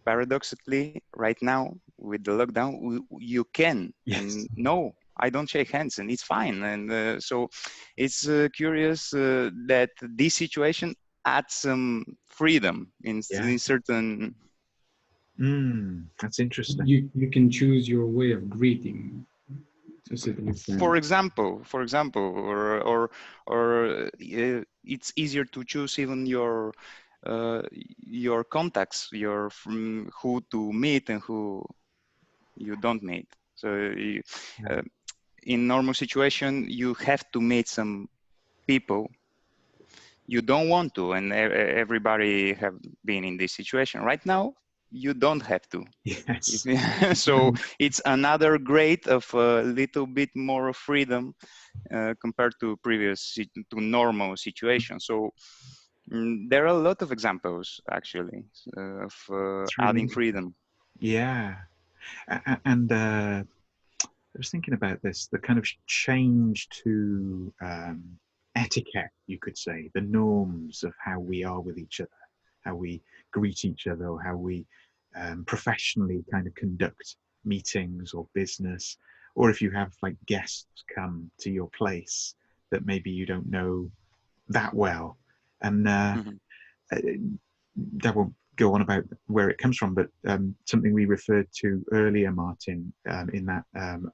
Paradoxically, right now with the lockdown, you can. Yes. And no, I don't shake hands, and it's fine. And so it's curious that this situation adds some freedom in certain That's interesting. You can choose your way of greeting to a certain extent. For example, it's easier to choose even your contacts, your from who to meet and who you don't meet. So Yeah. in normal situation, you have to meet some people you don't want to, and everybody have been in this situation. Right now, you don't have to. Yes. So it's another grade of a little bit more freedom compared to normal situations. So there are a lot of examples actually of It's really adding interesting. freedom. Yeah. And I was thinking about this, the kind of change to etiquette, you could say, the norms of how we are with each other, how we greet each other, or how we professionally kind of conduct meetings or business, or if you have like guests come to your place that maybe you don't know that well. And Mhm. that won't go on about where it comes from, but something we referred to earlier, Martin, in that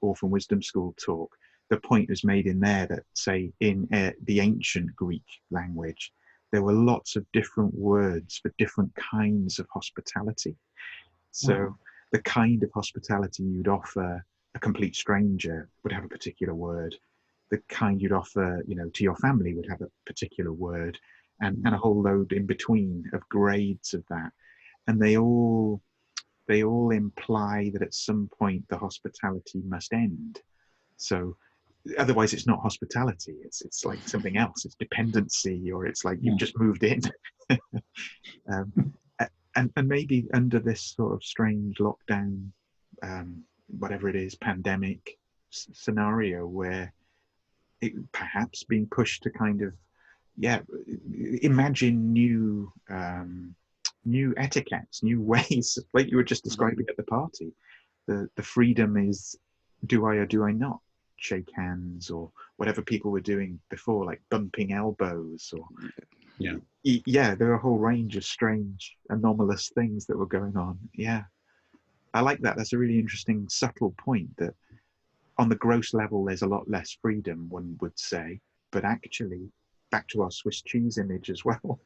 Orphan Wisdom School talk, the point was made in there that, say, in the ancient Greek language, there were lots of different words for different kinds of hospitality. So Wow. the kind of hospitality you'd offer a complete stranger would have a particular word. The kind you'd offer, to your family would have a particular word, and a whole load in between of grades of that. And they all imply that at some point the hospitality must end. So otherwise it's not hospitality. It's like something else. It's dependency, or it's like you've Yeah. just moved in. um, and maybe under this sort of strange lockdown, whatever it is, pandemic scenario, where it perhaps being pushed to kind of, imagine new etiquettes, new ways, like you were just describing at the party. The freedom is, do I or do I not shake hands, or whatever people were doing before, like bumping elbows, or Yeah. there were a whole range of strange, anomalous things that were going on. Yeah, I like that. That's a really interesting, subtle point, that on the gross level, there's a lot less freedom, one would say, but actually, back to our Swiss cheese image as well,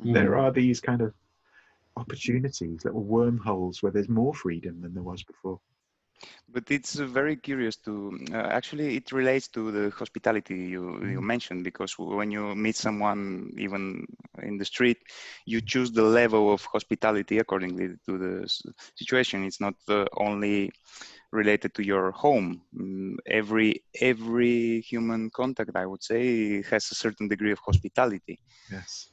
there are these kind of opportunities, little wormholes where there's more freedom than there was before. But it's very curious to actually it relates to the hospitality you mentioned, because when you meet someone even in the street, you choose the level of hospitality accordingly to the situation. It's not only related to your home. Every human contact, I would say, has a certain degree of hospitality. Yes.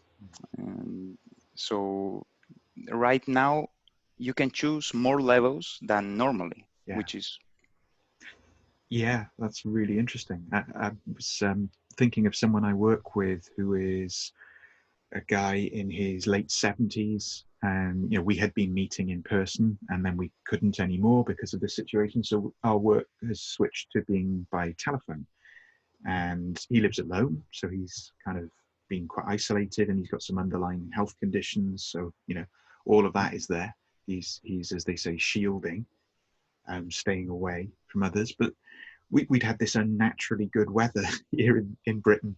So right now you can choose more levels than normally, Yeah. which is That's really interesting. I was thinking of someone I work with who is a guy in his late 70s, and we had been meeting in person, and then we couldn't anymore because of the situation, so our work has switched to being by telephone. And he lives alone, so he's kind of been quite isolated, and he's got some underlying health conditions, so all of that is there. He's as they say, shielding, staying away from others. But we'd had this unnaturally good weather here in Britain,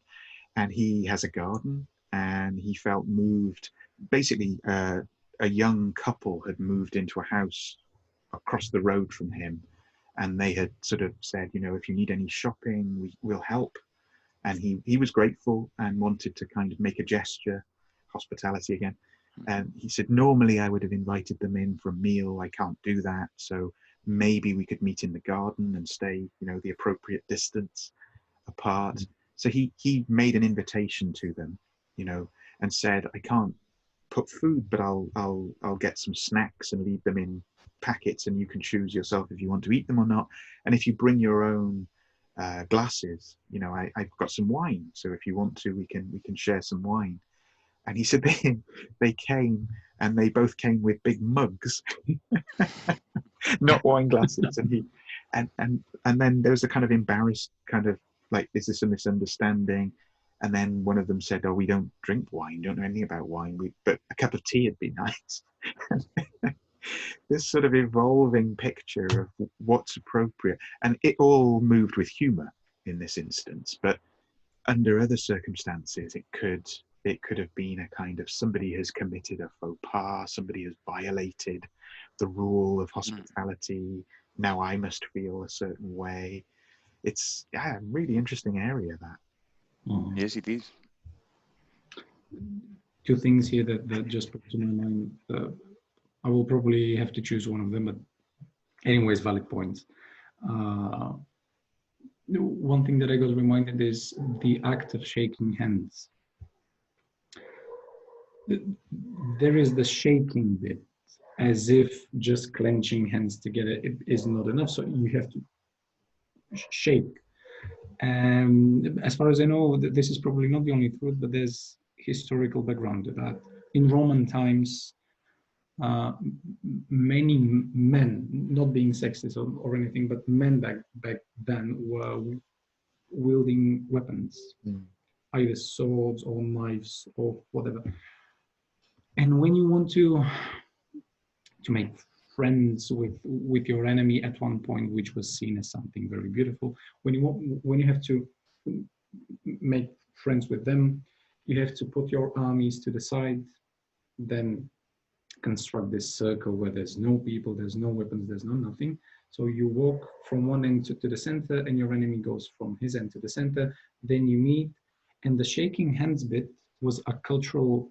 and he has a garden, and he felt moved. Basically, a young couple had moved into a house across the road from him, and they had sort of said, if you need any shopping, we'll help. And he was grateful and wanted to kind of make a gesture, hospitality again. And he said, normally I would have invited them in for a meal. I can't do that. So maybe we could meet in the garden and stay, the appropriate distance apart. So he made an invitation to them, and said, I can't put food, but I'll get some snacks and leave them in packets, and you can choose yourself if you want to eat them or not. And if you bring your own glasses, I've got some wine, so if you want to, we can share some wine. And he said they came, and they both came with big mugs, not wine glasses. And then there was a kind of embarrassed kind of like, is this a misunderstanding? And then one of them said, oh, we don't drink wine, don't know anything about wine, but a cup of tea would be nice. this sort of evolving picture of what's appropriate, and it all moved with humour in this instance. But under other circumstances, it could have been a kind of somebody has committed a faux pas, somebody has violated the rule of hospitality. Now I must feel a certain way. It's a really interesting area, that. Yes, it is. Two things here that just put to my mind. I will probably have to choose one of them, but anyways, valid points. One thing that I got reminded is the act of shaking hands. There is the shaking bit, as if just clenching hands together is not enough, so you have to shake. As far as I know, this is probably not the only truth, but there's historical background to that. In Roman times, many men, not being sexist or anything, but men back then were wielding weapons, either swords or knives or whatever. And when you want to make friends with your enemy at one point, which was seen as something very beautiful, when you have to make friends with them, you have to put your armies to the side, then construct this circle where there's no people, there's no weapons, there's no nothing. So you walk from one end to the center, and your enemy goes from his end to the center. Then you meet, and the shaking hands bit was a cultural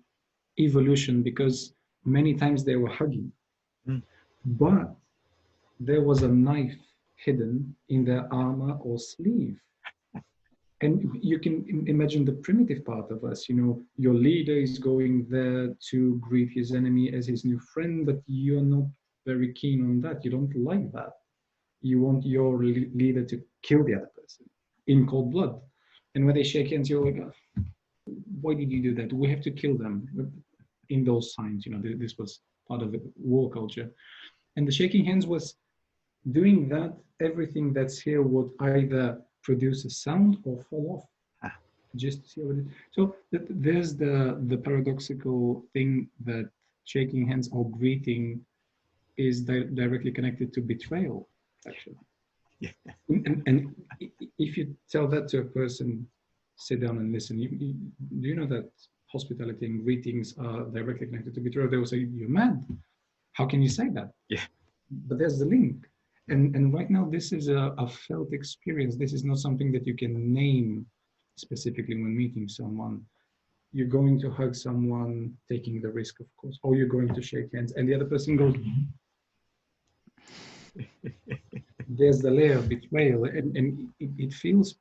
evolution, because many times they were hugging, but there was a knife hidden in their armor or sleeve. And you can imagine the primitive part of us, your leader is going there to greet his enemy as his new friend, but you're not very keen on that. You don't like that. You want your leader to kill the other person in cold blood. And when they shake hands, you're like, why did you do that? We have to kill them. In those times, this was part of the war culture. And the shaking hands was doing that. Everything that's here would either produce a sound or fall off, just to see what it is. So there's the paradoxical thing that shaking hands or greeting is directly connected to betrayal, actually. Yeah. And if you tell that to a person, sit down and listen, do you know that hospitality and greetings are directly connected to betrayal? They will say, you're mad. How can you say that? Yeah. But there's the link. And right now, this is a felt experience. This is not something that you can name specifically when meeting someone. You're going to hug someone, taking the risk, of course, or you're going to shake hands, and the other person goes, there's the layer of betrayal, and it feels,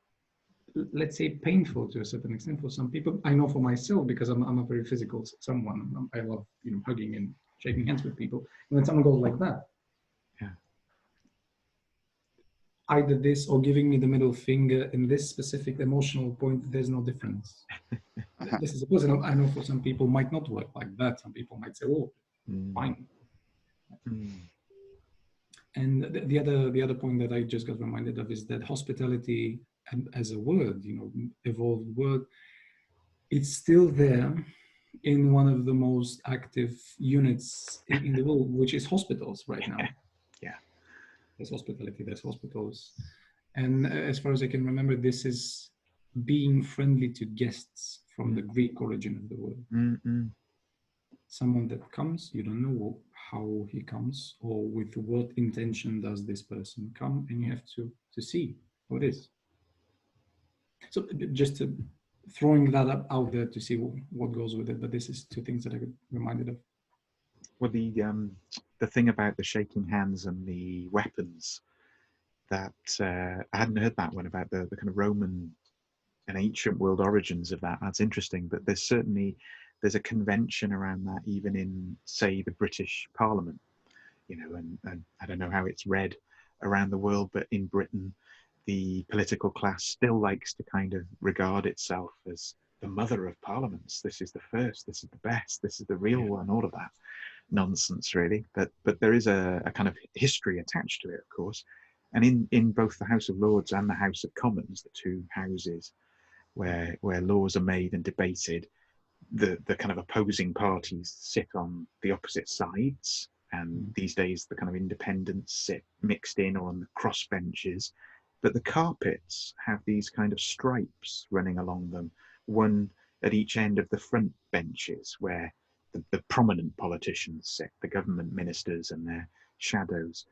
let's say, painful to a certain extent for some people. I know for myself, because I'm a very physical someone. I love hugging and shaking hands with people. And when someone goes like that, either this or giving me the middle finger in this specific emotional point, there's no difference. This is a person. I know for some people might not work like that. Some people might say, oh, fine. And the other point that I just got reminded of is that hospitality as a word, evolved word, it's still there in one of the most active units in the world, which is hospitals right now. Yeah. There's hospitality, there's hospitals. And as far as I can remember, this is being friendly to guests from the Greek origin of the word. Someone that comes, you don't know how he comes or with what intention does this person come, and you have to see what it is. So just throwing that out there to see what goes with it, but this is two things that I got reminded of. Well, the thing about the shaking hands and the weapons, that I hadn't heard that one about the kind of Roman and ancient world origins of that. That's interesting, but there's a convention around that even in, say, the British Parliament, and I don't know how it's read around the world, but in Britain, the political class still likes to kind of regard itself as the mother of parliaments. This is the first, this is the best, this is the real one, all of that nonsense, really. But there is a kind of history attached to it, of course. And in both the House of Lords and the House of Commons, the two houses where laws are made and debated, the kind of opposing parties sit on the opposite sides, and these days the kind of independents sit mixed in or on the cross benches, but the carpets have these kind of stripes running along them, one at each end of the front benches where the prominent politicians sit, the government ministers and their shadows.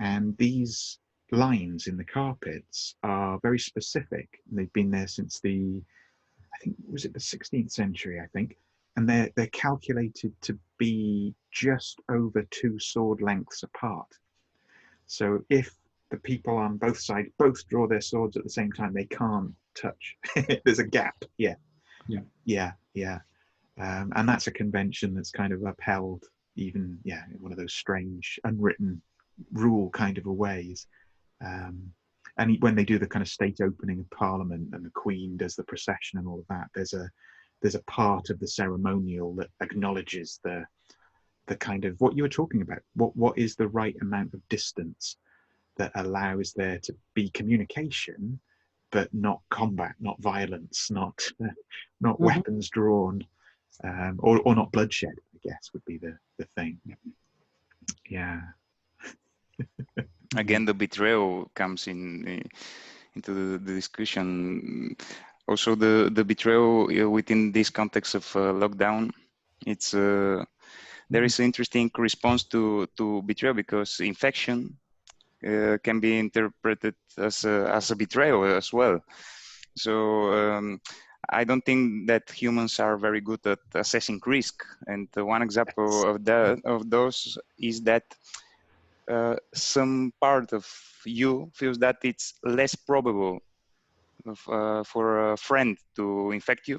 And these lines in the carpets are very specific. They've been there since I think, was it the 16th century, I think, and they're calculated to be just over 2 sword lengths apart. So if the people on both sides both draw their swords at the same time, they can't touch. There's a gap. Yeah. And that's a convention that's kind of upheld even, in one of those strange unwritten rule kind of a ways. And when they do the kind of state opening of Parliament and the Queen does the procession and all of that, there's a part of the ceremonial that acknowledges the kind of what you were talking about. What is the right amount of distance that allows there to be communication, but not combat, not violence, not weapons drawn, or not bloodshed, I guess would be the thing. Yeah. Again, the betrayal comes into the discussion. Also, the betrayal within this context of lockdown, it's there is an interesting response to betrayal, because infection can be interpreted as a betrayal as well. So I don't think that humans are very good at assessing risk, and one example of those is that some part of you feels that it's less probable for a friend to infect you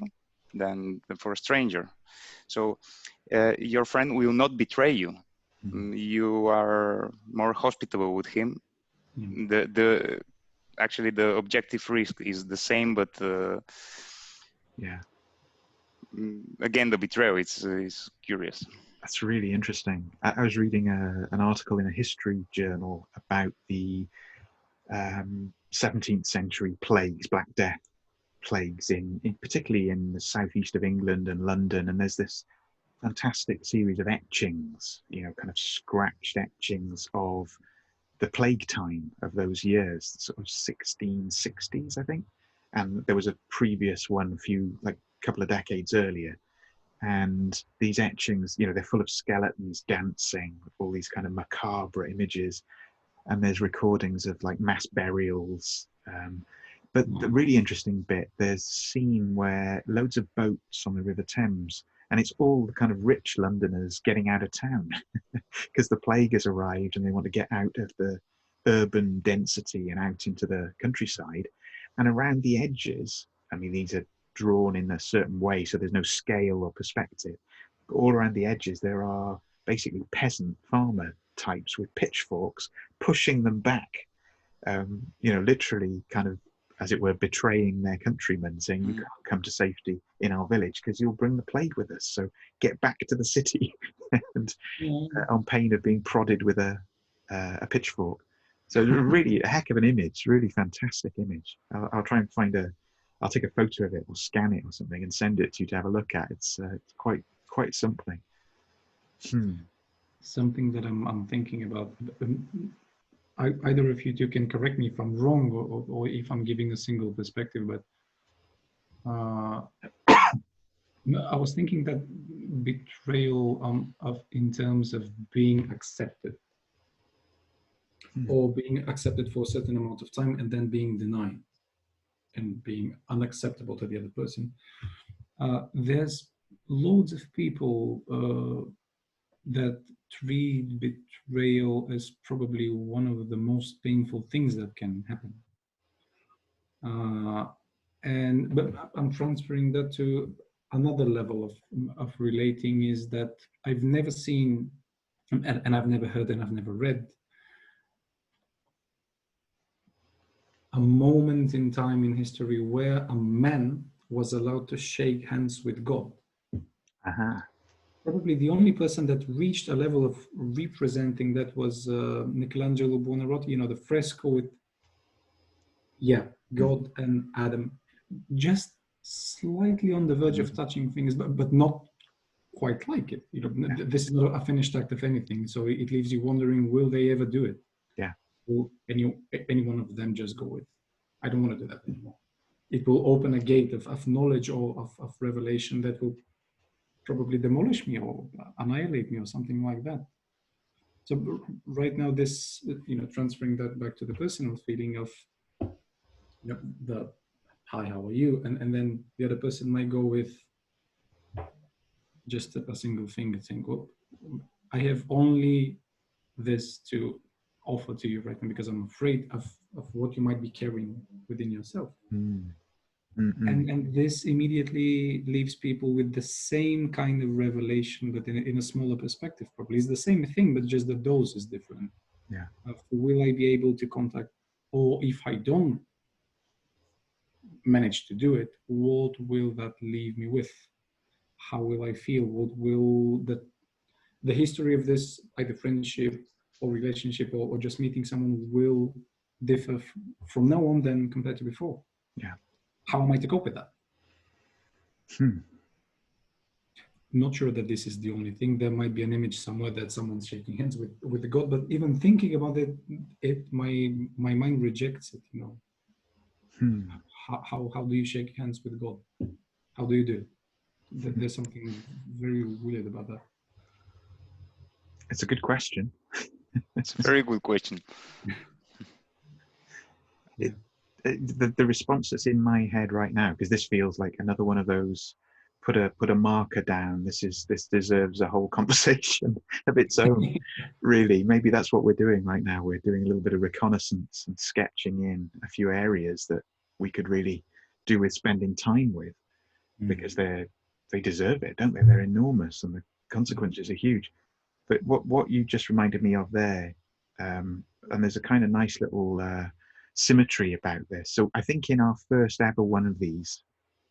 than for a stranger. So your friend will not betray you. Mm-hmm. You are more hospitable with him. Mm-hmm. Actually the objective risk is the same, but again, the betrayal is curious. That's really interesting. I was reading an article in a history journal about the 17th century plagues, Black Death plagues, particularly in the southeast of England and London. And there's this fantastic series of etchings, kind of scratched etchings of the plague time of those years, sort of 1660s, I think. And there was a previous one a couple of decades earlier. And these etchings, they're full of skeletons dancing, all these kind of macabre images. And there's recordings of like mass burials. But the really interesting bit, there's a scene where loads of boats on the River Thames, and it's all the kind of rich Londoners getting out of town because the plague has arrived and they want to get out of the urban density and out into the countryside. And around the edges, I mean, these are drawn in a certain way, so there's no scale or perspective. But all around the edges, there are basically peasant farmer types with pitchforks pushing them back, literally kind of, as it were, betraying their countrymen, saying, you can't come to safety in our village because you'll bring the plague with us. So get back to the city, and on pain of being prodded with a pitchfork. So really a heck of an image, really fantastic image. I'll try and I'll take a photo of it or scan it or something and send it to you to have a look at. It's quite something. Something that I'm thinking about. Either of you two can correct me if I'm wrong or if I'm giving a single perspective, but I was thinking that betrayal in terms of being accepted, or being accepted for a certain amount of time and then being denied and being unacceptable to the other person. There's loads of people that treat betrayal as probably one of the most painful things that can happen. But I'm transferring that to another level of relating, is that I've never seen, and I've never heard and I've never read a moment in time in history where a man was allowed to shake hands with God. Probably the only person that reached a level of representing that was Michelangelo Buonarroti, the fresco with, God and Adam, just slightly on the verge of touching things, but not quite like it. This is not a finished act of anything, so it leaves you wondering, will they ever do it? Yeah. Will any one of them just go with, I don't want to do that anymore? It will open a gate of knowledge or of revelation that will probably demolish me or annihilate me or something like that. So right now, this, transferring that back to the personal feeling of the hi, how are you? And then the other person might go with just a single thing and saying, well, I have only this to offer to you right now because I'm afraid of what you might be carrying within yourself. And this immediately leaves people with the same kind of revelation, but in a smaller perspective. Probably it's the same thing, but just the dose is different. Yeah. Will I be able to contact, or if I don't manage to do it, what will that leave me with? How will I feel? What will the history of this, either friendship or relationship or just meeting someone, will differ from now on than compared to before? Yeah. How am I to cope with that? Not sure that this is the only thing. There might be an image somewhere that someone's shaking hands with the God, but even thinking about it, my mind rejects it. How do you shake hands with God? How do you do it? There's something very weird about that. It's a good question. It's a very good question. The response that's in my head right now, because this feels like another one of those put a marker down. This deserves a whole conversation of its own. Really, maybe that's what we're doing right now. We're doing a little bit of reconnaissance and sketching in a few areas that we could really do with spending time with, because they deserve it, don't they? They're enormous and the consequences are huge. But what you just reminded me of there, and there's a kind of nice little symmetry about this. So I think in our first ever one of these,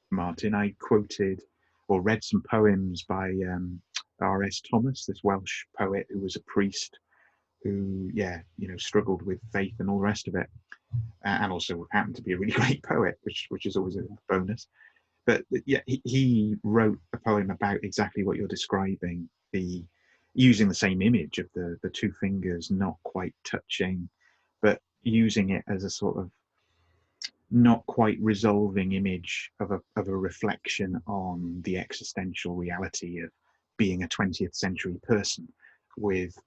Martin, I quoted or read some poems by R.S. Thomas, this Welsh poet who was a priest who, struggled with faith and all the rest of it, and also happened to be a really great poet, which is always a bonus. But yeah, he wrote a poem about exactly what you're describing, using the same image of the two fingers not quite touching, but using it as a sort of not quite resolving image of a reflection on the existential reality of being a 20th century person with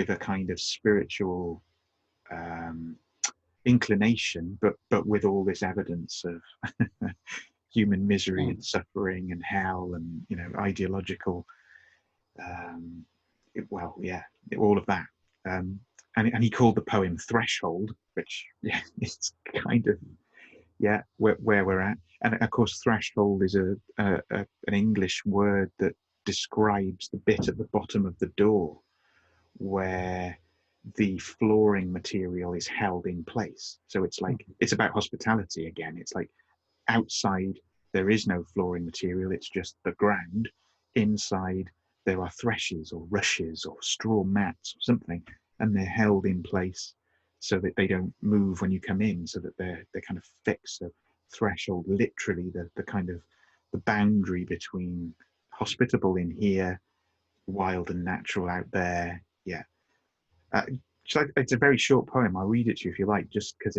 a kind of spiritual inclination, but with all this evidence of human misery and suffering and hell and ideological all of that, and he called the poem Threshold, which it's kind of where we're at. And of course threshold is an English word that describes the bit at the bottom of the door where the flooring material is held in place. So it's like, it's about hospitality again. It's like outside there is no flooring material, it's just the ground. Inside there are threshes or rushes or straw mats or something, and they're held in place so that they don't move when you come in, so that they're kind of fixed. So threshold, literally the kind of the boundary between hospitable in here, wild and natural out there. It's a very short poem. I'll read it to you if you like, just because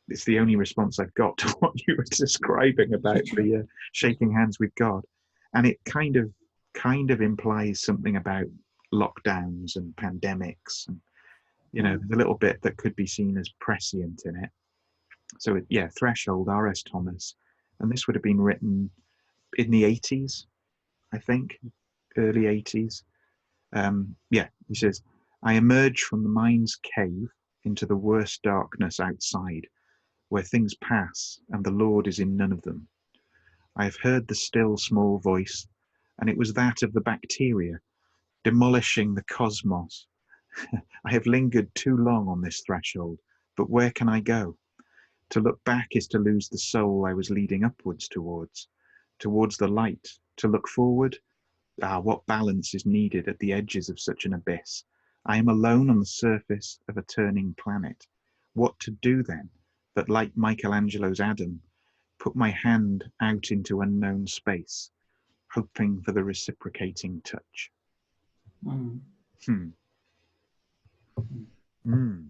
it's the only response I've got to what you were describing about the shaking hands with God. And it kind of implies something about lockdowns and pandemics, and there's a little bit that could be seen as prescient in it. So Threshold, R.S. Thomas, and this would have been written in the 80s, I think, early 80s. He says, I emerge from the mind's cave into the worst darkness outside, where things pass and the Lord is in none of them. I have heard the still small voice, and it was that of the bacteria, demolishing the cosmos. I have lingered too long on this threshold, but where can I go? To look back is to lose the soul I was leading upwards towards the light. To look forward, what balance is needed at the edges of such an abyss? I am alone on the surface of a turning planet. What to do then, but like Michelangelo's Adam, put my hand out into unknown space? hoping for the reciprocating touch. Mm. Hmm. Mm.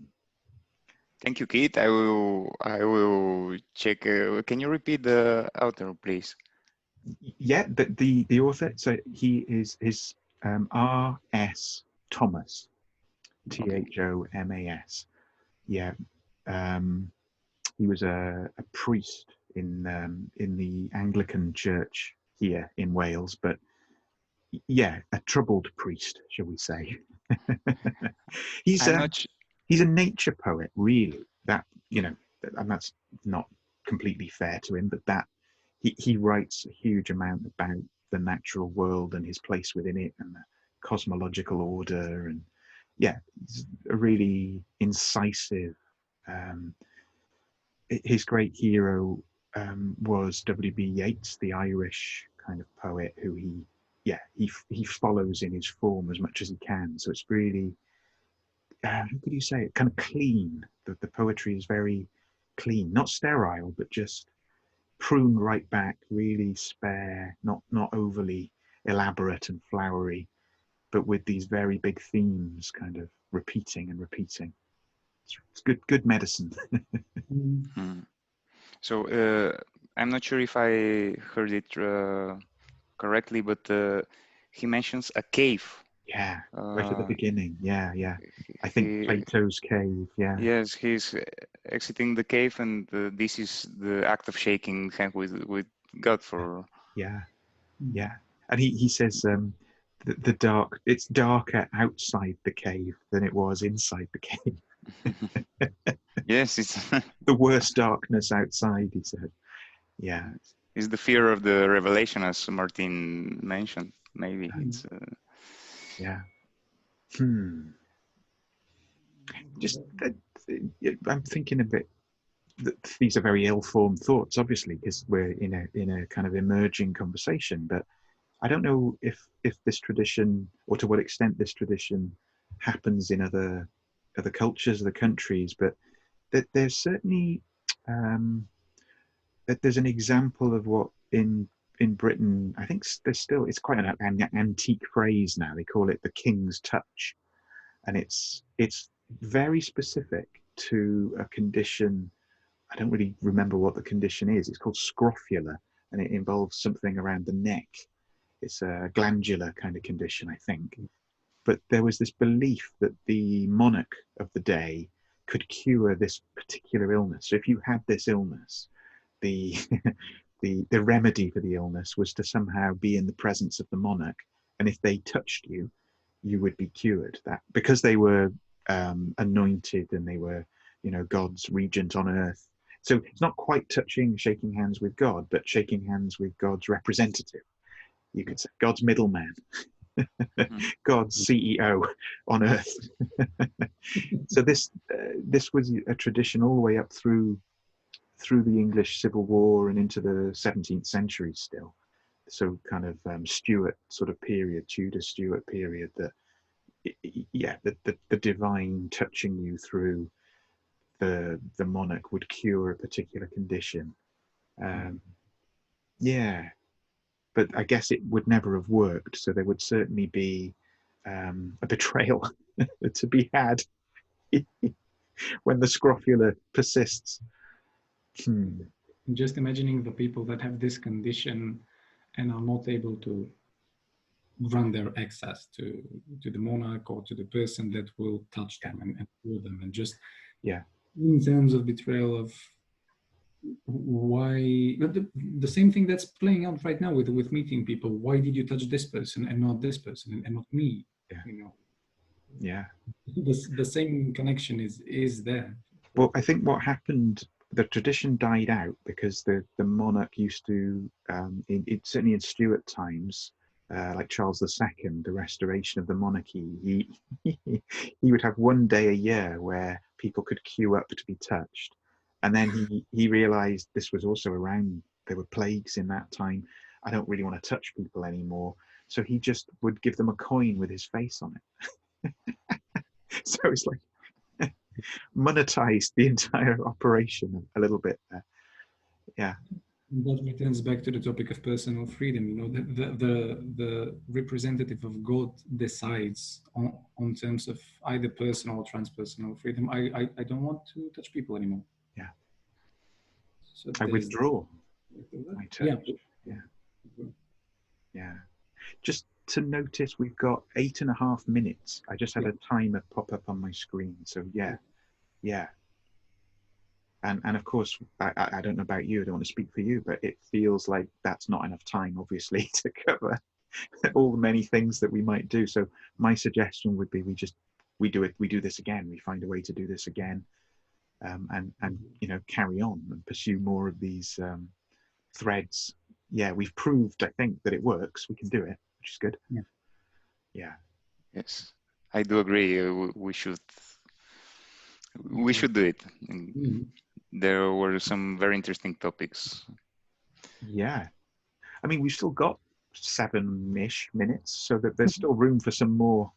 Thank you, Kate. I will check. Can you repeat the author, please? Yeah, the author. So he is R.S. Thomas, Okay. Thomas. Yeah, he was a priest in the Anglican Church here in Wales, but yeah, a troubled priest, shall we say? he's I'm a not. he's a nature poet, really. That and that's not completely fair to him, but that he writes a huge amount about the natural world and his place within it and the cosmological order, and yeah, he's a really incisive. Um, his great hero was W.B. Yeats, the Irish kind of poet, who he follows in his form as much as he can. So it's really how could you say it? Kind of clean. The poetry is very clean, not sterile, but just pruned right back, really spare, not overly elaborate and flowery, but with these very big themes kind of repeating and repeating. It's good medicine. Mm. Hmm. So I'm not sure if I heard it correctly, but he mentions a cave. Yeah, right at the Uh, beginning. Yeah, yeah. I think he Plato's cave. Yeah, Yes, he's exiting the cave, and this is the act of shaking hand with God for. yeah, Mm. yeah. And he says the dark. It's darker outside the cave than it was inside the cave. Yes, it's The worst darkness outside, he said. Yeah, it's the fear of the revelation, as Martin mentioned. Maybe Mm. it's yeah. Hmm. Just I'm thinking a bit. These are very ill-formed thoughts, obviously, because we're in a kind of emerging conversation. But I don't know if this tradition, or to what extent this tradition, happens in other cultures, other countries. But there's certainly that there's an example of what in Britain. I think there's still it's quite an antique phrase now. They call it the king's touch, and it's very specific to a condition. I don't really remember what the condition is. It's called scrofula, and it involves something around the neck. It's a glandular kind of condition, I think. But there was this belief that the monarch of the day could cure this particular illness. So if you had this illness, the the remedy for the illness was to somehow be in the presence of the monarch, and if they touched you, you would be cured. That because they were anointed and they were, God's regent on earth. So it's not quite shaking hands with God, but shaking hands with God's representative. You could say God's middleman, God's CEO on earth. So this was a tradition all the way up through the English Civil War and into the 17th century still. So kind of Stuart sort of period, Tudor Stuart period, that the divine touching you through the monarch would cure a particular condition. Yeah, but I guess it would never have worked. So there would certainly be a betrayal to be had when the scrofula persists. Just imagining the people that have this condition and are not able to grant their access to the monarch or to the person that will touch them and cure them, and just in terms of betrayal of why the same thing that's playing out right now with meeting people. Why did you touch this person and not this person and not me? The same connection is there. Well, I think what happened, the tradition died out because the monarch used to, certainly in Stuart times, like Charles II, the restoration of the monarchy, he would have one day a year where people could queue up to be touched. And then he realized this was also around, there were plagues in that time. I don't really want to touch people anymore. So he just would give them a coin with his face on it. So it's like, monetized the entire operation a little bit there. Yeah. That returns back to the topic of personal freedom. You know, the representative of God decides on terms of either personal or transpersonal freedom. I don't want to touch people anymore. Yeah. So I withdraw my touch. Yeah. Yeah. Yeah. Just to notice, we've got 8.5 minutes. I just had a timer pop up on my screen. So yeah. And of course, I don't know about you, I don't want to speak for you, but it feels like that's not enough time, obviously, to cover all the many things that we might do. So my suggestion would be we do this again. We find a way to do this again, and you know, carry on and pursue more of these threads. Yeah, we've proved, I think, that it works. We can do it, which is good. Yeah. Yes, I do agree. We should do it. There were some very interesting topics. Yeah. I mean, we've still got 7-ish minutes, so that there's still room for some more.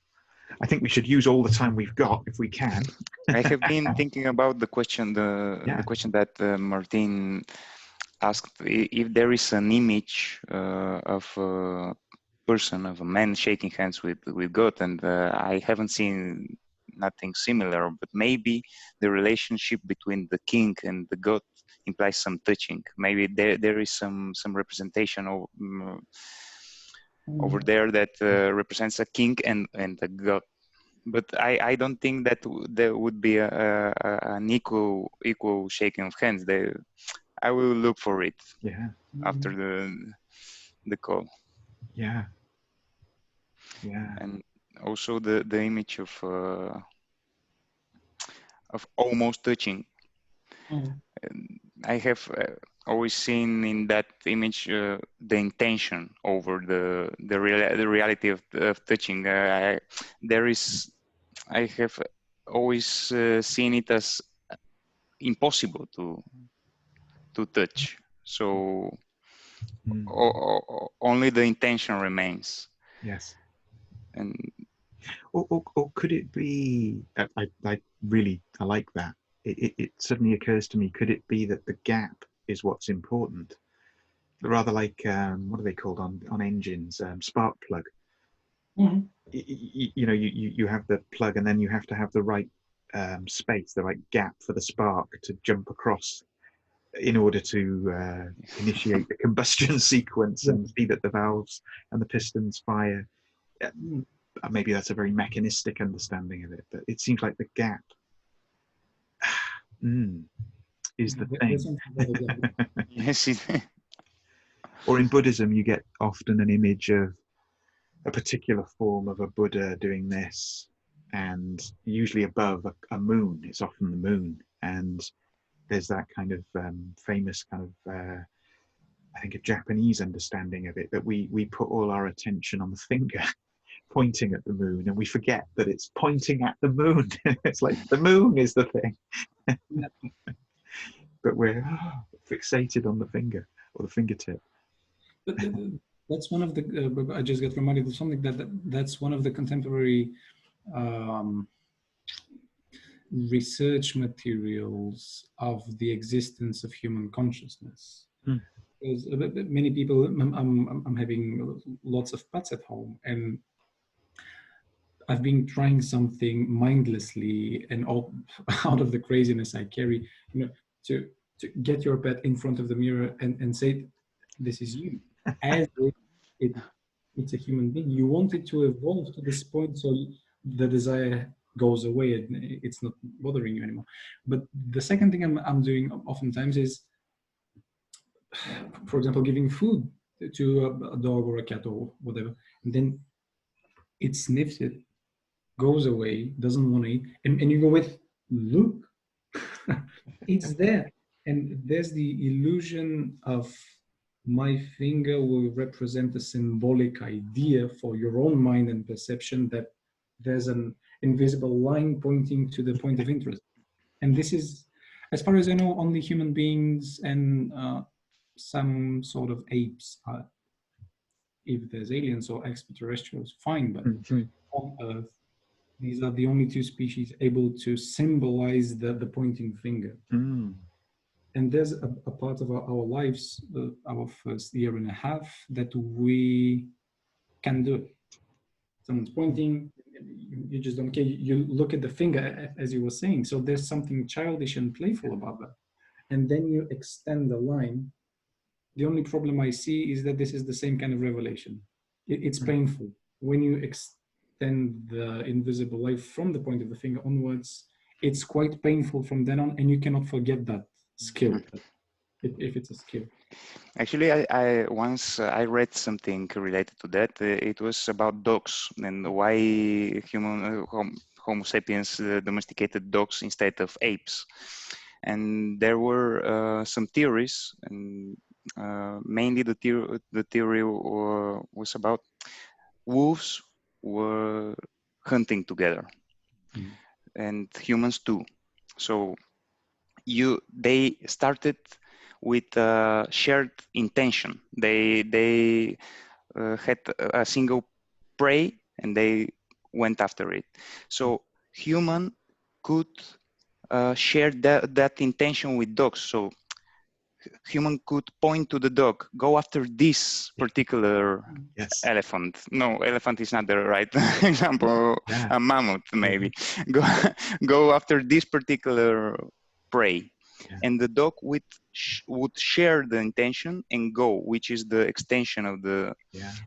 I think we should use all the time we've got if we can. I have been thinking about the question, the question that Martin asked, if there is an image of a person, of a man shaking hands with God, and I haven't seen nothing similar, but maybe the relationship between the king and the god implies some touching. Maybe there is some representation over there that represents a king and a god. But I don't think that there would be an equal shaking of hands. I will look for it after the call. Yeah. And also the image of almost touching. I have always seen in that image the intention over the reality of touching. I have always seen it as impossible to touch. So only the intention remains. Yes. And or could it be? I like that. It suddenly occurs to me. Could it be that the gap is what's important? Rather like what are they called on engines? Spark plug. You know, you have the plug, and then you have to have the right space, the right gap for the spark to jump across in order to initiate the combustion sequence and see that the valves and the pistons fire. Maybe that's a very mechanistic understanding of it, but it seems like the gap is the thing. Yes. Or in Buddhism, you get often an image of a particular form of a Buddha doing this, and usually above a moon. It's often the moon, and there's that kind of famous kind of I think a Japanese understanding of it, that we put all our attention on the finger pointing at the moon, and we forget that it's pointing at the moon. It's like the moon is the thing. But we're fixated on the finger or the fingertip. But that's one of the I just got reminded of something that's one of the contemporary research materials of the existence of human consciousness. Because many people, I'm having lots of pets at home, and I've been trying something mindlessly and out of the craziness I carry, you know, to get your pet in front of the mirror and say, this is you, as if it's a human being. You want it to evolve to this point so the desire goes away and it's not bothering you anymore. But the second thing I'm doing oftentimes is, for example, giving food to a dog or a cat or whatever, and then it sniffs it, goes away, doesn't want to eat, and you go with, look, it's there. And there's the illusion of my finger will represent a symbolic idea for your own mind and perception that there's an invisible line pointing to the point of interest. And this is, as far as I know, only human beings and some sort of apes are. If there's aliens or extraterrestrials, fine, but on Earth, these are the only two species able to symbolize the pointing finger. and there's a part of our lives, our first year and a half, that we can do it. Someone's pointing, you just don't care. You look at the finger, as you were saying. So there's something childish and playful about that. And then you extend the line. The only problem I see is that this is the same kind of revelation. It's painful. When you extend the invisible life from the point of the finger onwards, it's quite painful from then on, and you cannot forget that skill, if it's a skill. Actually, I once I read something related to that. It was about dogs and why Homo sapiens domesticated dogs instead of apes. And there were some theories, and mainly the theory was about wolves were hunting together, and humans too. So they started with a shared intention. They had a single prey and they went after it. So human could share that intention with dogs. So human could point to the dog, go after this particular elephant. No, elephant is not the right example. A mammoth, maybe. Go after this particular prey. And the dog would share the intention and go, which is the extension of the.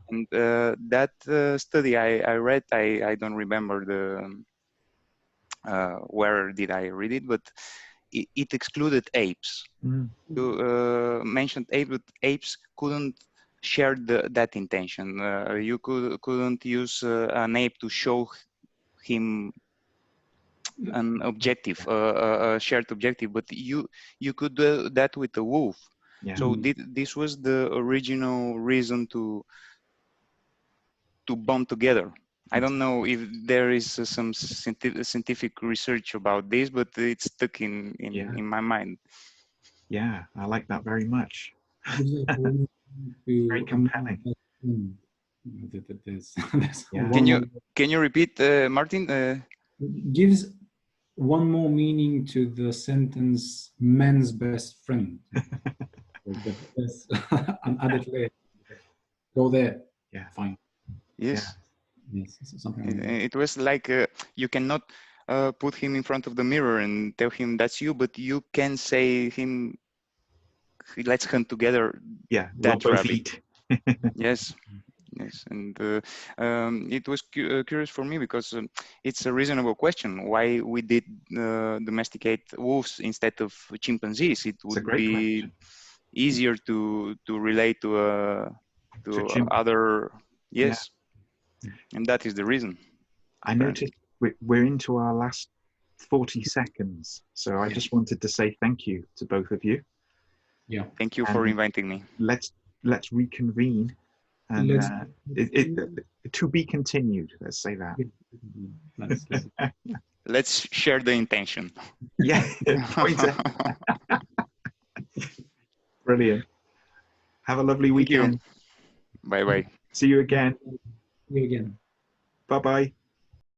And that study I read, I don't remember where did I read it, but it excluded apes. You mentioned apes, but apes couldn't share that intention. You couldn't use an ape to show him an objective, a shared objective, but you could do that with a wolf. So this was the original reason to bond together. I don't know if there is some scientific research about this, but it's stuck in my mind. Yeah, I like that very much. Very compelling. Can you repeat, Martin? Gives one more meaning to the sentence "man's best friend." An added layer. Go there. Yeah. Fine. Yes. Yes. Something like that. It was like you cannot put him in front of the mirror and tell him that's you, but you can say him, let's hunt together. Yeah. That we'll both rabbit. eat. Yes. Yes, and it was curious for me because it's a reasonable question why we did domesticate wolves instead of chimpanzees. It would be easier to relate to other. Yes, and that is the reason. I noticed we're into our last 40 seconds, so I just wanted to say thank you to both of you. Yeah, thank you for inviting me. Let's reconvene. And to be continued. Let's say that. Let's share the intention. Yeah. Brilliant. Have a lovely weekend. Bye bye. See you again. See you again. Bye bye.